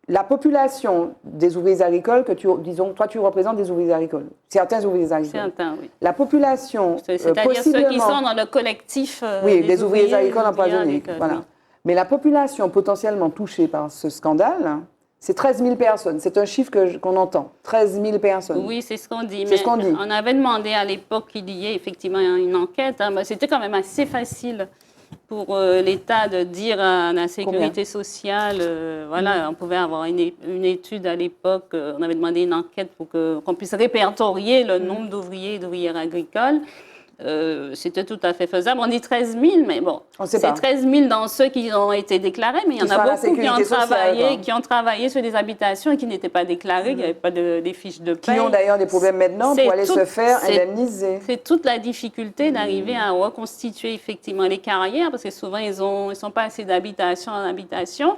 la population des ouvriers agricoles, disons, toi tu représentes des ouvriers agricoles, certains ouvriers agricoles. Certains, oui. La population, C'est-à-dire possiblement, ceux qui sont dans le collectif oui, des ouvriers agricoles empoisonnés. agricoles, Voilà. oui. Mais la population potentiellement touchée par ce scandale, c'est 13 000 personnes. C'est un chiffre qu'on entend. 13 000 personnes. Oui, c'est ce qu'on dit. C'est ce qu'on dit. On avait demandé à l'époque qu'il y ait effectivement une enquête. Hein, mais c'était quand même assez facile pour l'État de dire à la sécurité sociale, voilà, on pouvait avoir une étude à l'époque, on avait demandé une enquête pour qu'on puisse répertorier le nombre d'ouvriers et d'ouvrières agricoles. C'était tout à fait faisable. On dit 13 000, mais bon, c'est 13 000 dans ceux qui ont été déclarés, mais il y en a beaucoup qui ont travaillé sur des habitations et qui n'étaient pas déclarés, qui n'avaient pas des fiches de paie. Qui ont d'ailleurs des problèmes maintenant pour aller se faire indemniser. C'est toute la difficulté d'arriver à reconstituer effectivement les carrières, parce que souvent, ils sont pas assez d'habitation en habitation.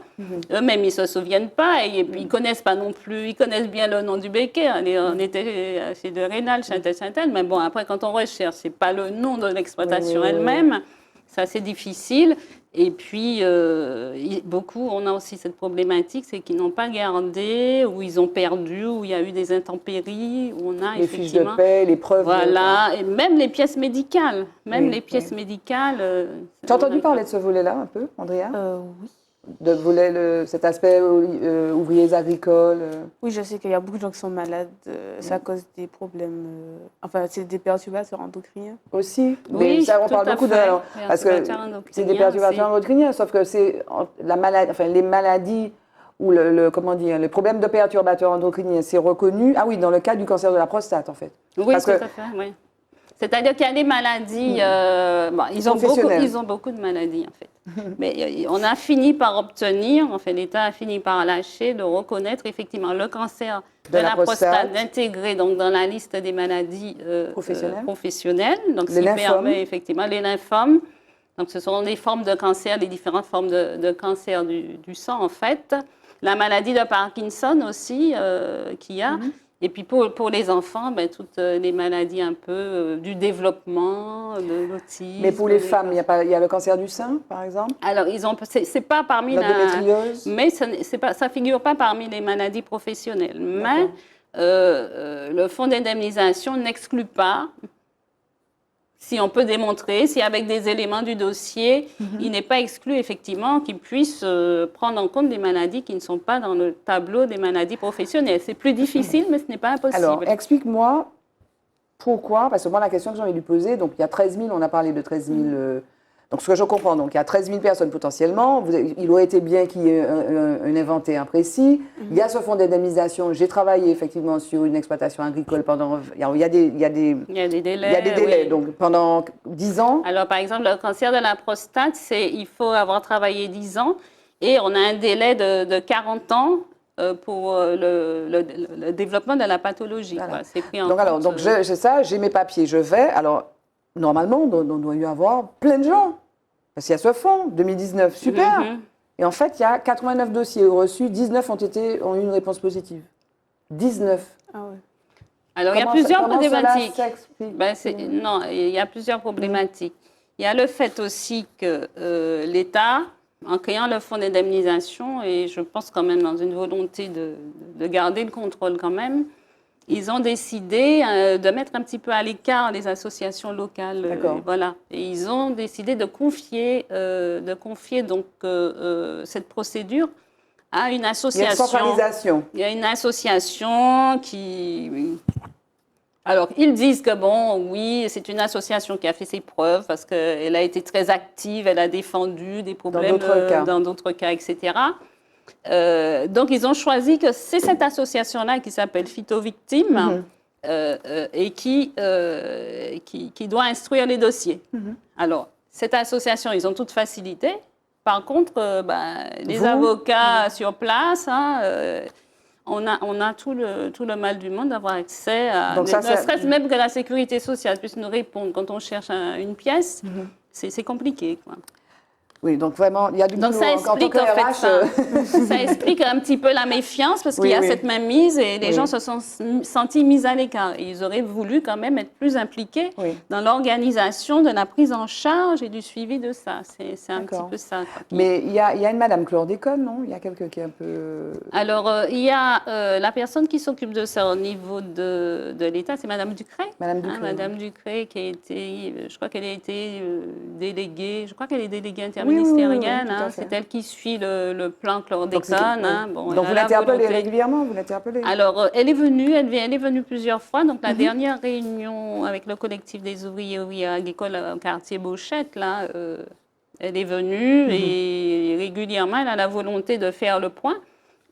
Eux-mêmes, ils ne se souviennent pas et puis ils ne connaissent pas non plus. Ils connaissent bien le nom du béquet. On était chez de Rénal, Châtel, mais bon, après, quand on recherche, c'est pas le nom de l'exploitation elle-même. C'est assez difficile. Et puis, beaucoup, on a aussi cette problématique, c'est qu'ils n'ont pas gardé, ou ils ont perdu, ou il y a eu des intempéries, où on a les effectivement... fiches de paie, les preuves... Voilà, et même les pièces médicales. Les pièces médicales... Tu as entendu parler de ce volet-là un peu, Andrea? Oui. De volet, cet aspect ouvriers agricoles? Oui, je sais qu'il y a beaucoup de gens qui sont malades. Ça cause des problèmes... enfin, c'est des perturbateurs endocriniens. Aussi? Oui, mais ça, on parle beaucoup de... Parce que c'est des perturbateurs endocriniens, sauf que c'est les maladies ou comment dire, les problèmes de perturbateurs endocriniens, c'est reconnu. Ah oui, dans le cas du cancer de la prostate, en fait. Oui, tout à fait, oui. C'est-à-dire qu'il y a des maladies, ils ont beaucoup de maladies en fait. Mais on a fini par obtenir, en fait l'État a fini par lâcher de reconnaître effectivement le cancer de la prostate, d'intégrer donc dans la liste des maladies professionnelles. Donc ce qui permet effectivement les lymphomes. Donc ce sont des formes de cancer, les différentes formes de cancer du sang en fait. La maladie de Parkinson aussi qu'il y a. Et puis pour les enfants, toutes les maladies un peu du développement, de l'autisme. Mais pour les femmes, il y a le cancer du sein, par exemple? Alors, c'est pas parmi l'endométriose? Mais ça figure pas parmi les maladies professionnelles. Mais le fonds d'indemnisation n'exclut pas, si on peut démontrer, si avec des éléments du dossier, il n'est pas exclu effectivement qu'ils puissent prendre en compte des maladies qui ne sont pas dans le tableau des maladies professionnelles. C'est plus difficile, mais ce n'est pas impossible. Alors, explique-moi pourquoi, parce que moi, la question que j'ai envie de lui poser, donc il y a 13 000, on a parlé de 13 000... donc, ce que je comprends, donc il y a 13 000 personnes potentiellement. Il aurait été bien qu'il y ait un inventaire précis. Il y a ce fonds d'indemnisation. J'ai travaillé effectivement sur une exploitation agricole pendant... Il y a des délais, oui. donc pendant 10 ans. Alors, par exemple, le cancer de la prostate, il faut avoir travaillé 10 ans et on a un délai de 40 ans pour le développement de la pathologie. Voilà. C'est pris en compte. Donc j'ai ça, j'ai mes papiers, je vais. Alors, normalement, on doit y avoir plein de gens. Parce qu'il y a ce fonds, 2019, super. Et en fait, il y a 89 dossiers reçus, 19 ont eu une réponse positive. 19. Ah ouais. Alors, il y a plusieurs problématiques. Non, il y a plusieurs problématiques. Il y a le fait aussi que l'État, en créant le fonds d'indemnisation, et je pense quand même dans une volonté de garder le contrôle quand même, ils ont décidé de mettre un petit peu à l'écart les associations locales. Voilà. Et ils ont décidé de confier donc cette procédure à une association. Il y a une centralisation. Il y a une association qui... Alors, ils disent que bon, oui, c'est une association qui a fait ses preuves parce qu'elle a été très active, elle a défendu des problèmes dans d'autres cas, etc. Donc, ils ont choisi que c'est cette association-là qui s'appelle Phytovictimes et qui doit instruire les dossiers. Alors, cette association, ils ont toute facilité. Par contre, les avocats sur place, on a tout le mal du monde d'avoir accès à... Ne serait-ce même que la sécurité sociale puisse nous répondre quand on cherche une pièce, c'est compliqué, quoi. Oui, donc vraiment, il y a du Donc boulot ça en tant explique que en fait RH, ça. Ça explique un petit peu la méfiance parce qu'il Oui, y a oui. cette mainmise et les Oui. gens se sont sentis mis à l'écart. Et ils auraient voulu quand même être plus impliqués Oui. dans l'organisation de la prise en charge et du suivi de ça. C'est un petit D'accord. peu ça. Quoi, Mais il y a une madame chlordécone, non? Il y a quelqu'un qui est un peu... Alors, il y a la personne qui s'occupe de ça au niveau de l'État, c'est Madame Ducret. Madame Ducret, Madame Ducret qui a été, je crois qu'elle a été déléguée, je crois qu'elle est déléguée oui, interministérielle. tout à fait. C'est elle qui suit le plan Donc, chlordécone. oui. Bon, Donc elle vous a la l'interpellez volonté. régulièrement, vous l'interpellez? Alors, elle est venue plusieurs fois. Donc, la dernière réunion avec le collectif des ouvriers agricoles au quartier Beauchette, là, elle est venue et régulièrement, elle a la volonté de faire le point.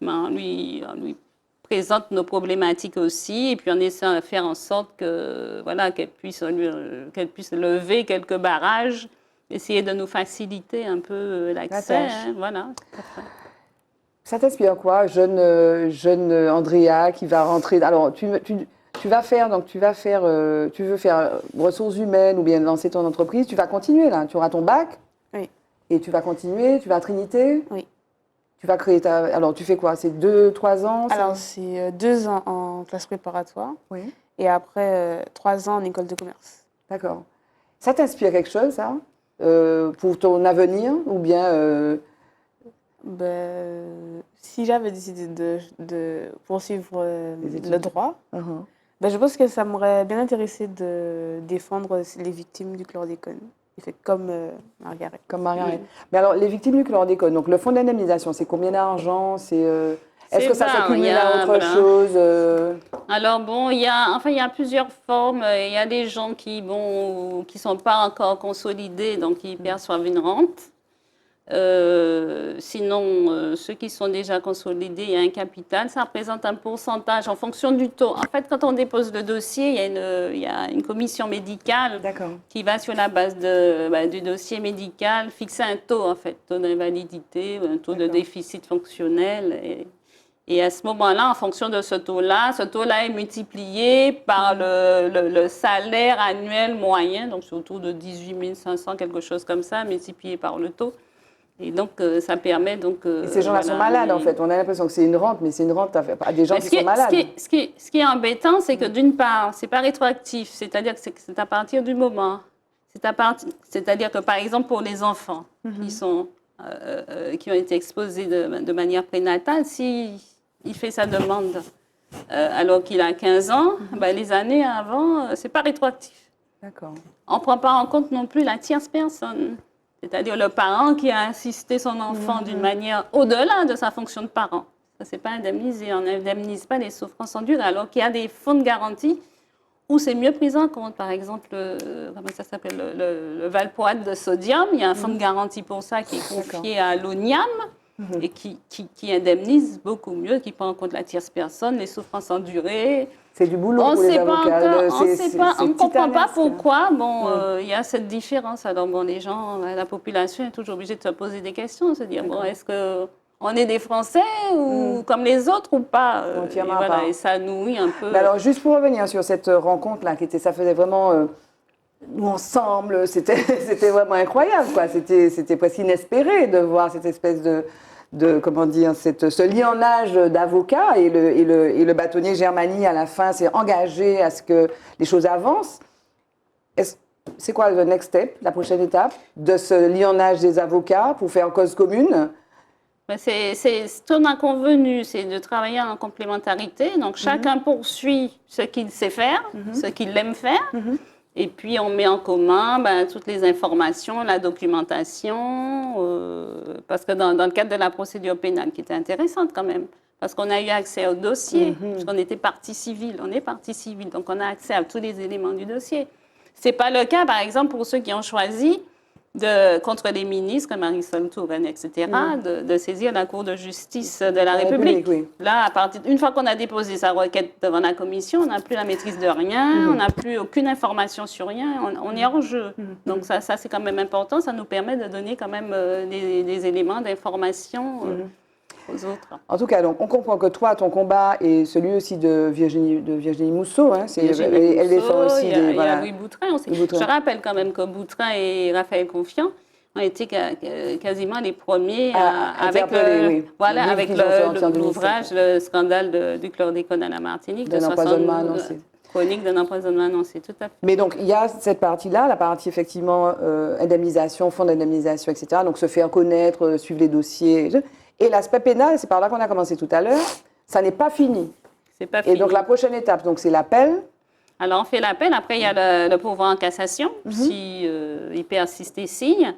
Mais on lui présente nos problématiques aussi et puis on essaie de faire en sorte que, voilà, qu'elle puisse lever quelques barrages, essayer de nous faciliter un peu l'accès. tâche. Voilà. Ça t'inspire quoi, jeune Andrea qui va rentrer... Alors, tu veux faire ressources humaines ou bien lancer ton entreprise, tu vas continuer là, tu auras ton bac Oui. et tu vas continuer, tu vas à Trinité. Oui. Tu vas créer ta... Alors, tu fais quoi? C'est 2-3 ans? Alors, c'est 2 ans en classe préparatoire Oui. et après 3 ans en école de commerce. D'accord. Ça t'inspire quelque chose, ça, pour ton avenir ou bien... Si j'avais décidé de poursuivre Les études. le droit, je pense que ça m'aurait bien intéressé de défendre les victimes du chlordécone. Il fait comme Margaret. Comme Margaret. Mais alors, les victimes du chlordécone, donc le fonds d'indemnisation, c'est combien d'argent? Est-ce que ça s'accumule à autre chose? Alors bon, il y a plusieurs formes. Il y a des gens qui sont pas encore consolidés, donc ils perçoivent une rente. Sinon, ceux qui sont déjà consolidés, il y a un capital. Ça représente un pourcentage en fonction du taux. En fait, quand on dépose le dossier, il y a une commission médicale qui va sur la base du dossier médical fixer un taux, en fait, taux d'invalidité, un taux de déficit fonctionnel. Et à ce moment-là, en fonction de ce taux-là est multiplié par le salaire annuel moyen, donc c'est autour de 18 500, quelque chose comme ça, multiplié par le taux. Et donc, ça permet donc... Et ces gens-là sont malades, en fait. On a l'impression que c'est une rente, mais c'est une rente à des gens qui sont malades. Ce qui est embêtant, c'est que d'une part, c'est pas rétroactif, c'est-à-dire que c'est à partir du moment. C'est-à-dire que, par exemple, pour les enfants qui ont été exposés de manière prénatale, s'il fait sa demande alors qu'il a 15 ans, les années avant, c'est pas rétroactif. D'accord. On ne prend pas en compte non plus la tierce personne. C'est-à-dire le parent qui a assisté son enfant d'une manière au-delà de sa fonction de parent. Ça, c'est pas indemnisé. On n'indemnise pas les souffrances endurées. Alors qu'il y a des fonds de garantie où c'est mieux pris en compte. Par exemple, le valproate de sodium, il y a un fonds de garantie pour ça qui est confié à l'ONIAM et qui indemnise beaucoup mieux, qui prend en compte la tierce personne, les souffrances endurées. C'est du boulot pour les avocats. On ne comprend pas pourquoi il y a cette différence. Alors, les gens, la population est toujours obligée de se poser des questions, se dire, est-ce qu'on est des Français ou comme les autres ou pas? Et ça nourrit un peu. Mais alors, juste pour revenir sur cette rencontre-là, ça faisait vraiment... nous, ensemble, c'était vraiment incroyable, quoi. C'était presque inespéré de voir cette espèce comment dire, ce lionnage d'avocats et le bâtonnier Germany à la fin s'est engagé à ce que les choses avancent. C'est quoi le next step, la prochaine étape de ce lionnage des avocats pour faire cause commune? C'est ce qu'on a convenu, c'est de travailler en complémentarité. Donc chacun poursuit ce qu'il sait faire, ce qu'il aime faire. Et puis, on met en commun toutes les informations, la documentation, parce que dans le cadre de la procédure pénale, qui était intéressante quand même, parce qu'on a eu accès au dossier, parce qu'on était partie civile, donc on a accès à tous les éléments du dossier. Ce n'est pas le cas, par exemple, pour ceux qui ont choisi, contre les ministres, comme Marisol Touraine, etc., de saisir la Cour de justice de la République. Là, une fois qu'on a déposé sa requête devant la commission, on n'a plus la maîtrise de rien, on n'a plus aucune information sur rien, on est hors jeu. Donc ça c'est quand même important, ça nous permet de donner quand même des éléments d'information aux autres. En tout cas, donc, on comprend que toi, ton combat est celui aussi de Virginie Mousseau. Hein, elle défend aussi il y a Louis Boutrin aussi. Je rappelle quand même que Boutrin et Raphaël Confiant ont été quasiment les premiers À avec interpeller, oui. voilà, Le livre avec qu'ils ont sorti en l'ouvrage, 2007. le scandale du chlordécone à la Martinique, D'un de empoisonnement 72 annoncé. chronique d'un empoisonnement annoncé, tout à fait. Mais donc, il y a cette partie-là, la partie effectivement indemnisation, fonds d'indemnisation, etc. Donc, se faire connaître, suivre les dossiers. Et l'aspect pénal, c'est par là qu'on a commencé tout à l'heure, ça n'est pas fini. C'est pas Et fini. donc, la prochaine étape, donc, c'est l'appel. Alors, on fait l'appel. Après, il y a le pourvoi en cassation, si il persiste et signe.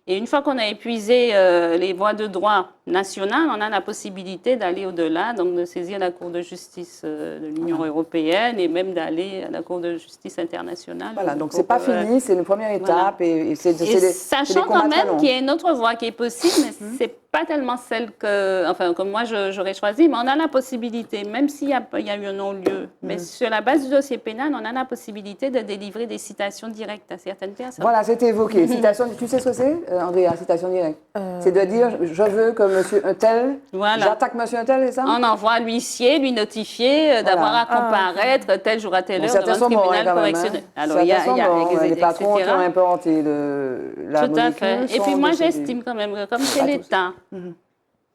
Et une fois qu'on a épuisé les voies de droit nationales, on a la possibilité d'aller au-delà, donc de saisir la Cour de justice de l'Union européenne et même d'aller à la Cour de justice internationale. Voilà, donc c'est pas fini, c'est une première étape. Voilà. Et c'est des Sachant combats quand très même longs. qu'il y a une autre voie qui est possible, mais c'est pas tellement celle que moi j'aurais choisie, mais on a la possibilité, même s'il y a eu un non-lieu, mais sur la base du dossier pénal, on a la possibilité de délivrer des citations directes à certaines personnes. Voilà, c'était évoqué. Citation, tu sais ce que c'est, Andrea, citation directe? C'est de dire, je veux que monsieur un tel, Voilà. j'attaque monsieur un tel, c'est ça? On envoie à l'huissier, lui notifier d'avoir à comparaître tel jour à telle heure devant le tribunal correctionnel. Alors, il y a les patrons qui ont importé la Tout à fait. Et puis moi, j'estime quand même que comme c'est l'État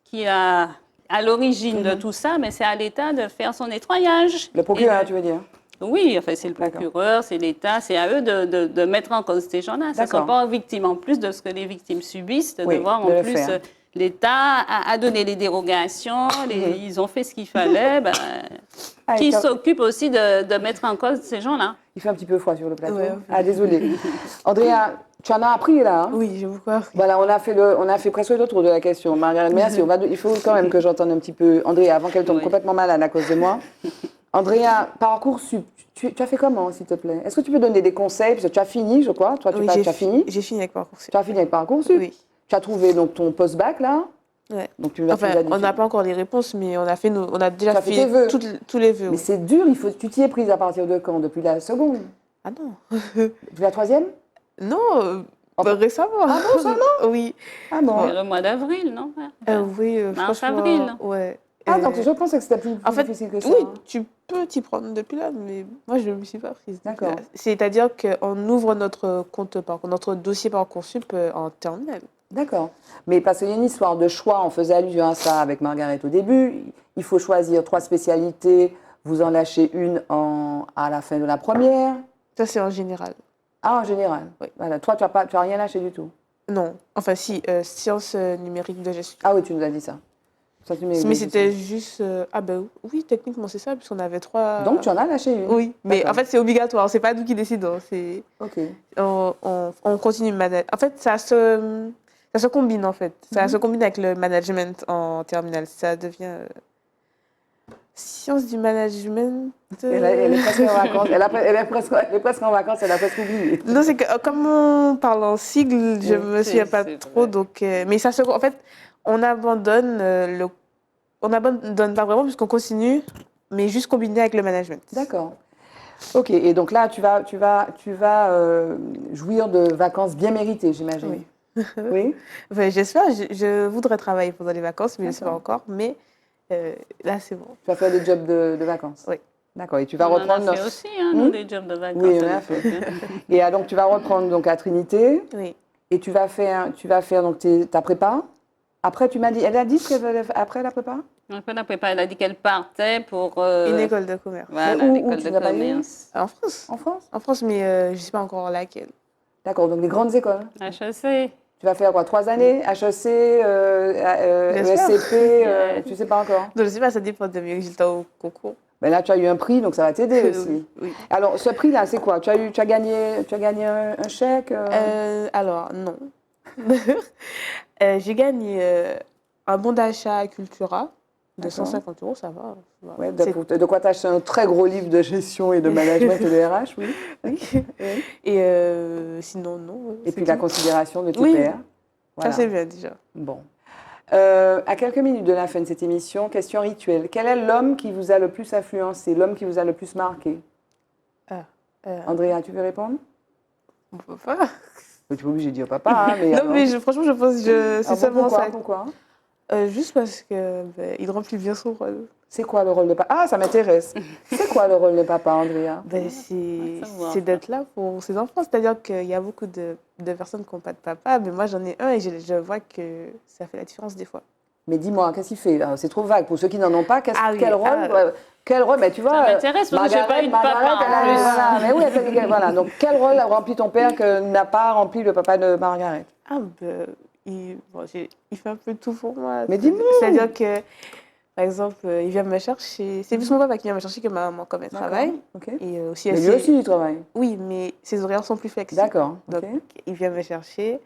qui a à l'origine de tout ça, mais c'est à l'État de faire son nettoyage. Le procureur, tu veux dire? Oui, enfin, c'est le procureur, c'est l'État, c'est à eux de mettre en cause ces gens-là. Ce ne sont pas aux victimes, en plus de ce que les victimes subissent, de devoir en plus... L'État a donné les dérogations, ils ont fait ce qu'il fallait. Qui s'occupe aussi de mettre en cause ces gens-là? Il fait un petit peu froid sur le plateau. Ouais. Ah, désolé. Andrea, tu en as appris là, hein? Oui, j'ai beaucoup appris. Voilà, on a fait presque le tour de la question. Margaret, merci. Il faut quand même que j'entende un petit peu Andrea avant qu'elle tombe complètement malade à cause de moi. Andrea, Parcoursup, tu as fait comment, s'il te plaît? Est-ce que tu peux donner des conseils? Parce que tu as fini, je crois. Toi, tu as fini? J'ai fini avec Parcoursup. Tu as fini avec Parcoursup? Oui. Tu as trouvé donc ton post-bac là? Ouais. Donc, on n'a pas encore les réponses, mais on a déjà fait tes vœux. tous les vœux. Mais c'est dur, tu t'y es prise à partir de quand? Depuis la seconde? Ah non. Depuis la troisième? Non, récemment. Ah bon, seulement? Oui. Ah bon? Le mois d'avril, non? Oui, mars-avril. Ouais. Ah, donc je pensais que c'était plus difficile que ça. Oui, tu peux t'y prendre depuis là, mais moi, je ne me suis pas prise. D'accord. C'est-à-dire qu'on ouvre notre notre dossier Parcoursup en terminale. D'accord. Mais parce qu'il y a une histoire de choix, on faisait allusion à ça avec Margaret au début. Il faut choisir 3 spécialités, vous en lâchez une à la fin de la première. Ça, c'est en général. Ah, en général? Oui. Voilà. Toi, tu n'as rien lâché du tout? Non. Enfin, si, sciences numériques de gestion. Ah oui, tu nous as dit ça. Mais c'était juste... oui, techniquement, c'est ça, puisqu'on avait 3... Donc, tu en as lâché une? Oui, mais en fait, c'est obligatoire. C'est pas nous qui décidons. OK. On continue. En fait, ça se combine, en fait. Ça se combine avec le management en terminale. Ça devient... Sciences du management... Elle est presque en vacances. Elle est presque en vacances, elle a presque oublié. Non, c'est que comme on parle en sigle, je me souviens pas trop. Donc, mais ça se... En fait, on abandonne pas vraiment puisqu'on continue, mais juste combiné avec le management. D'accord. OK. Et donc là, tu vas jouir de vacances bien méritées, j'imagine. Oui. Oui? Enfin, j'espère. Je voudrais travailler pendant les vacances, mais je ne sais pas encore. Mais là, c'est bon. Tu vas faire des jobs de vacances? Oui. D'accord. Et tu vas reprendre... On en a fait aussi, nous, des jobs de vacances. Oui, on a fait. Et donc, tu vas reprendre donc, à Trinité. Oui. Et tu vas faire donc, ta prépa. Après, tu m'as dit... Elle a dit ce qu'elle voulait faire après la prépa? Après la prépa, elle a dit qu'elle partait pour... Une école de commerce. Voilà, où l'école tu de n'as pas commerce. En France. En France? En France, mais je ne sais pas encore laquelle. D'accord. Donc, les grandes écoles. HEC. Tu vas faire quoi? 3 années? HEC, ESCP, tu ne sais pas encore? Donc, je ne sais pas, ça dépend de mes résultats au concours. Mais là, tu as eu un prix, donc ça va t'aider aussi. Oui. Alors, ce prix-là, c'est quoi? Tu as gagné un chèque? Alors, non. J'ai gagné un bon d'achat à Cultura de 150 €, ça va. Ouais, de quoi t'acheter un très gros livre de gestion et de management et de RH, oui. Oui. Et sinon, non. Et puis la considération de tes Oui. pairs. Voilà. Ça, c'est bien déjà. Bon. À quelques minutes de la fin de cette émission, question rituelle. Quel est l'homme qui vous a le plus influencé, l'homme qui vous a le plus marqué? Andrea, tu veux répondre? On peut pas. Tu es obligé de dire papa, hein, mais... Non, mais franchement, je pense que c'est seulement pourquoi, ça. Pourquoi? Juste parce qu'il remplit bien son rôle. C'est quoi le rôle de papa? Ah, ça m'intéresse. C'est quoi le rôle de papa, Andrea? Ben, savoir, c'est d'être là pour ses enfants. C'est-à-dire qu'il y a beaucoup de personnes qui n'ont pas de papa, mais moi j'en ai un et je vois que ça fait la différence des fois. Mais dis-moi, qu'est-ce qu'il fait? C'est trop vague. Pour ceux qui n'en ont pas, Ah oui, quel rôle? Quel rôle? Mais tu vois, Ça m'intéresse parce que j'ai pas eu de papa en plus. Voilà, mais oui, elle fait voilà. Donc, quel rôle a rempli ton père que n'a pas rempli le papa de Margaret? Ah ben, il fait un peu tout pour moi. Mais dis-moi! C'est-à-dire que, par exemple, il vient me chercher. C'est plus mon papa qui vient me chercher que ma maman comme elle travaille. Ok. Et aussi, Mais lui aussi, il travaille. Oui, mais ses horaires sont plus flexibles. D'accord. Donc, ok. il vient me chercher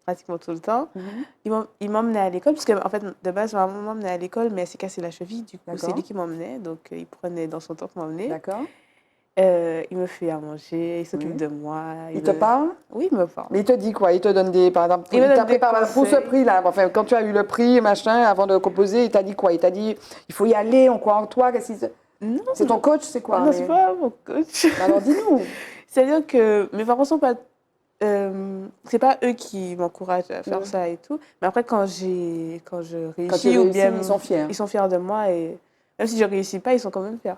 pratiquement tout le temps. Mhm. Il m'emmenait à l'école, parce qu'en fait, de base, ma maman m'emmenait à l'école, mais elle s'est cassée la cheville. Du coup, D'accord. c'est lui qui m'emmenait. Donc, il prenait dans son temps pour m'emmener. D'accord. Il me fait à manger, il s'occupe Oui. de moi. Il te parle? Oui, il me parle. Mais il te dit quoi? Il te donne des, par exemple, Il me donne t'a des préparé pour ce conseils. prix-là. Enfin, quand tu as eu le prix, machin, avant de composer, il t'a dit quoi? Il t'a dit, il faut y aller, on croit en toi. Non, C'est ton coach, c'est quoi? non, mais- c'est pas mon coach. Alors dis-nous. C'est-à-dire que mes parents sont pas. C'est pas eux qui m'encouragent à faire ça et tout. Mais après, quand je Quand tu réussis, ou réussis, bien ils sont fiers. ils sont fiers de moi. Et même si je réussis pas, ils sont quand même fiers.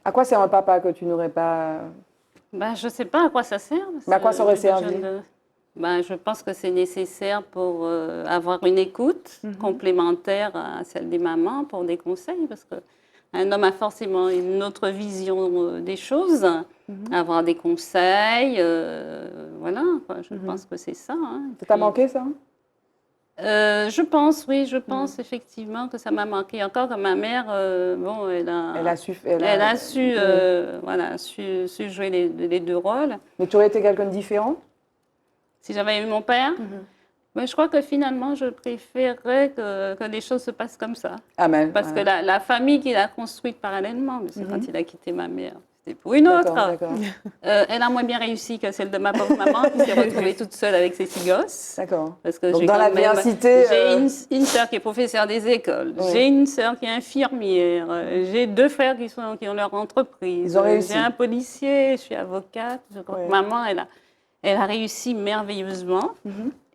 À quoi sert un papa que tu n'aurais pas? Ben, je ne sais pas à quoi ça sert. parce Mais à quoi que ça aurait je servi? Ben, je pense que c'est nécessaire pour avoir une écoute complémentaire à celle des mamans pour des conseils, parce qu'un homme a forcément une autre vision des choses, avoir des conseils, voilà, quoi. Je pense que c'est ça. Hein. Ça t'a Puis, manqué, ça? je pense, oui, je pense effectivement que ça m'a manqué. Encore que ma mère, bon, elle a su. voilà, su jouer les deux rôles. Mais tu aurais été quelqu'un de différent? Si j'avais eu mon père, mais je crois que finalement, je préférerais que les choses se passent comme ça. Ah, mais. Parce que voilà. la famille qu'il a construite parallèlement, mais c'est quand il a quitté ma mère, c'était pour une autre. D'accord. Elle a moins bien réussi que celle de ma pauvre maman, qui s'est retrouvée toute seule avec ses 6 gosses. D'accord. Parce que Donc, j'ai dans quand même- l'adversité, J'ai une sœur qui est professeure des écoles. Oui. J'ai une sœur qui est infirmière. J'ai 2 frères qui ont leur entreprise. Ils ont réussi. J'ai un policier, je suis avocate. Je crois que Oui. maman, elle a réussi merveilleusement.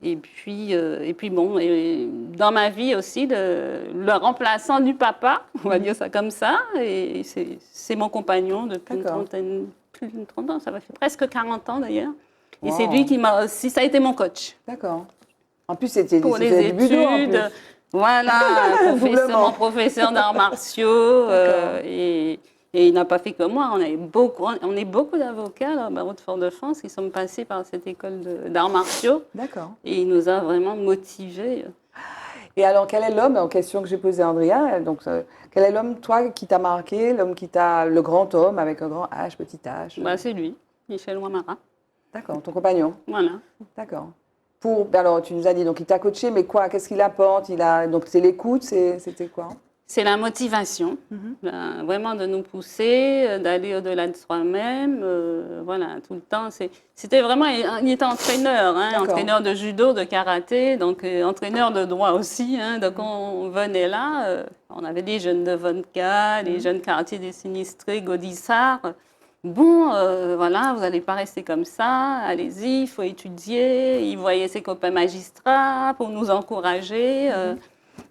Et puis bon, et dans ma vie aussi, le remplaçant du papa, on va dire ça comme ça, et c'est mon compagnon depuis D'accord. plus d'une trentaine, ça va faire presque 40 ans d'ailleurs. Et Wow. c'est lui qui m'a aussi, ça a été mon coach. D'accord. En plus, c'était Pour les du budo, en études, plus. voilà, Doublement. mon professeur d'arts martiaux, D'accord. et il n'a pas fait comme moi. On est beaucoup d'avocats là, au barreau de Fort-de-France qui sont passés par cette école d'arts martiaux, D'accord. et il nous a vraiment motivés. Et alors, quel est l'homme, en question que j'ai posée à Andrea, donc, quel est l'homme, toi, qui t'a marqué, l'homme qui t'a, le grand homme avec un grand H, petit H? Bah, c'est lui, Michel Ouamara. D'accord, ton compagnon. Voilà. D'accord. Alors, tu nous as dit, donc il t'a coaché, mais quoi? Qu'est-ce qu'il apporte? Donc c'est l'écoute, c'était quoi? C'est la motivation, vraiment de nous pousser, d'aller au-delà de soi-même. Voilà, tout le temps. C'était vraiment, il était entraîneur, hein, D'accord. entraîneur de judo, de karaté, donc entraîneur de droit aussi. Hein, donc on venait là, on avait des jeunes de Vodka, les jeunes quartiers des sinistrés, Gaudissart. Bon, voilà, vous n'allez pas rester comme ça, allez-y, il faut étudier. Il voyait ses copains magistrats pour nous encourager.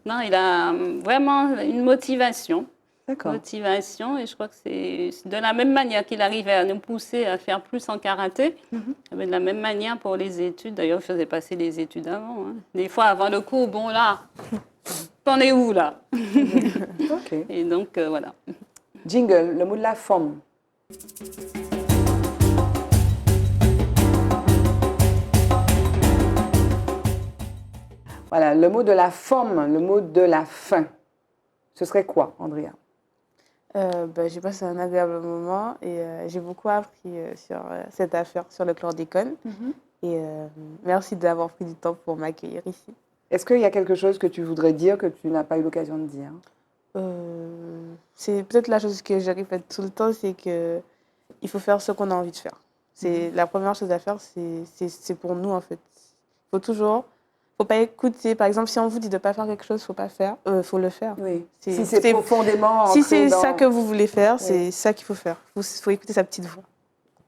Non, il a vraiment une motivation. D'accord. Motivation, et je crois que c'est de la même manière qu'il arrivait à nous pousser à faire plus en karaté, mais de la même manière pour les études. D'ailleurs, il faisait passer les études avant. Hein. Des fois, avant le cours, bon là, t'en es où là? Ok. Et donc, voilà. Jingle, le mot de la femme. Voilà, le mot de la femme, le mot de la fin. Ce serait quoi, Andrea? J'ai passé un agréable moment et j'ai beaucoup appris sur cette affaire, sur le chlordécone. Et merci d'avoir pris du temps pour m'accueillir ici. Est-ce qu'il y a quelque chose que tu voudrais dire que tu n'as pas eu l'occasion de dire? C'est peut-être la chose que je répète tout le temps, c'est que il faut faire ce qu'on a envie de faire. C'est la première chose à faire, c'est pour nous en fait. Faut pas écouter. Par exemple, si on vous dit de pas faire quelque chose, faut pas faire, faut le faire. Oui. C'est- Si c'est c'est- profondément Si ancré c'est dans... ça que vous voulez faire, Oui. c'est ça qu'il faut faire. Faut écouter sa petite voix.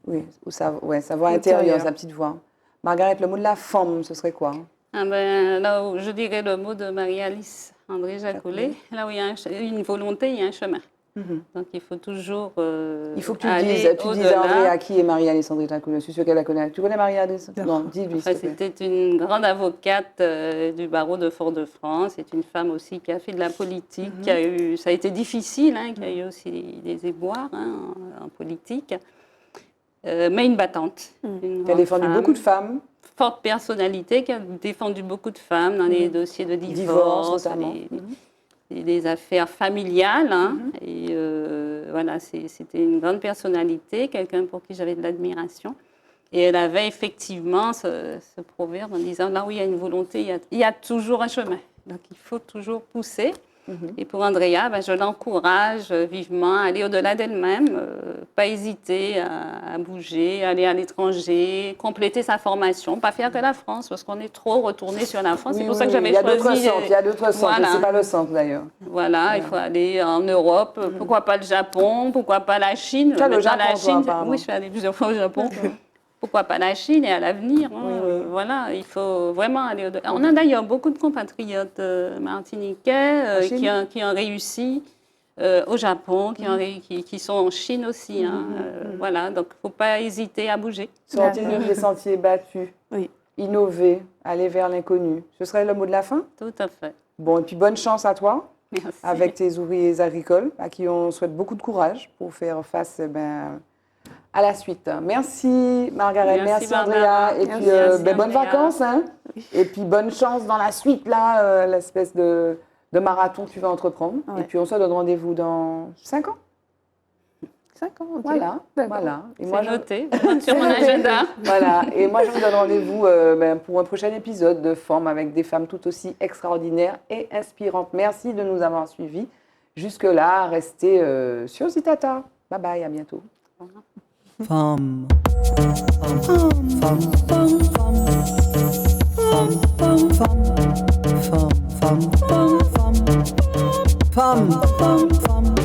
Oui, ou sa voix intérieure, sa petite voix. Margaret, le mot de la femme, ce serait quoi? Ah ben, là où je dirais le mot de Marie-Alice André Jacoulet, là où il y a une volonté, il y a un chemin. Donc il faut toujours Il faut que tu aller dises à au-delà. André à qui est Marie-Alice André Jacoulet. Je suis sûre qu'elle la connaît. Tu connais Marie-Alice? Non, dis-lui. Enfin, s'il te plaît. c'était une grande avocate du barreau de Fort-de-France. C'est une femme aussi qui a fait de la politique, qui a eu, ça a été difficile, hein, qui a eu aussi des éboires en politique, mais une battante. Une Elle a grande défendu femme, beaucoup de femmes. forte personnalité, qui a défendu beaucoup de femmes dans les dossiers de divorce, notamment. des affaires familiales. Hein, et voilà, c'était une grande personnalité, quelqu'un pour qui j'avais de l'admiration. Et elle avait effectivement ce proverbe en disant, là où il y a une volonté, il y a toujours un chemin. Donc il faut toujours pousser. Et pour Andrea, ben, je l'encourage vivement à aller au-delà d'elle-même, pas hésiter à bouger, aller à l'étranger, compléter sa formation, pas faire que la France, parce qu'on est trop retourné sur la France. Oui, C'est pour oui, ça que oui. j'avais Il y a d'autres choisi. centres. Il y a d'autres centres. Voilà. C'est pas le centre d'ailleurs. Voilà, il faut aller en Europe. Pourquoi pas le Japon? Pourquoi pas la Chine? Tu as le Maintenant, Japon, la toi, Chine, apparemment. oui, je suis allée plusieurs fois au Japon. Pourquoi pas la Chine et à l'avenir hein, Oui, oui. Voilà, il faut vraiment aller au-delà. On a d'ailleurs beaucoup de compatriotes martiniquais qui ont réussi au Japon, qui sont en Chine aussi. Hein, voilà, donc il ne faut pas hésiter à bouger. Sortir des sentiers battus. Oui. Innover, aller vers l'inconnu. Ce serait le mot de la fin? Tout à fait. Bon, et puis bonne chance à toi Merci. avec tes ouvriers agricoles, à qui on souhaite beaucoup de courage pour faire face à la suite. Merci Margaret, merci Andrea, Barbara. et Merci, puis merci, bonnes Andrea. vacances, hein. Et puis bonne chance dans la suite, là, l'espèce de marathon que tu vas entreprendre. Ouais. Et puis on se donne rendez-vous dans 5 ans. 5 ans, ok. Voilà, D'accord. voilà. Et C'est je- noté sur mon agenda. Voilà, et moi je vous donne rendez-vous pour un prochain épisode de Forme avec des femmes tout aussi extraordinaires et inspirantes. Merci de nous avoir suivis. Jusque-là, restez sur Zitata. Bye bye, à bientôt. Femme. Femme. Femme. Femme. Femme. Femme. Femme. Femme. Femme. Femme. Femme. Femme.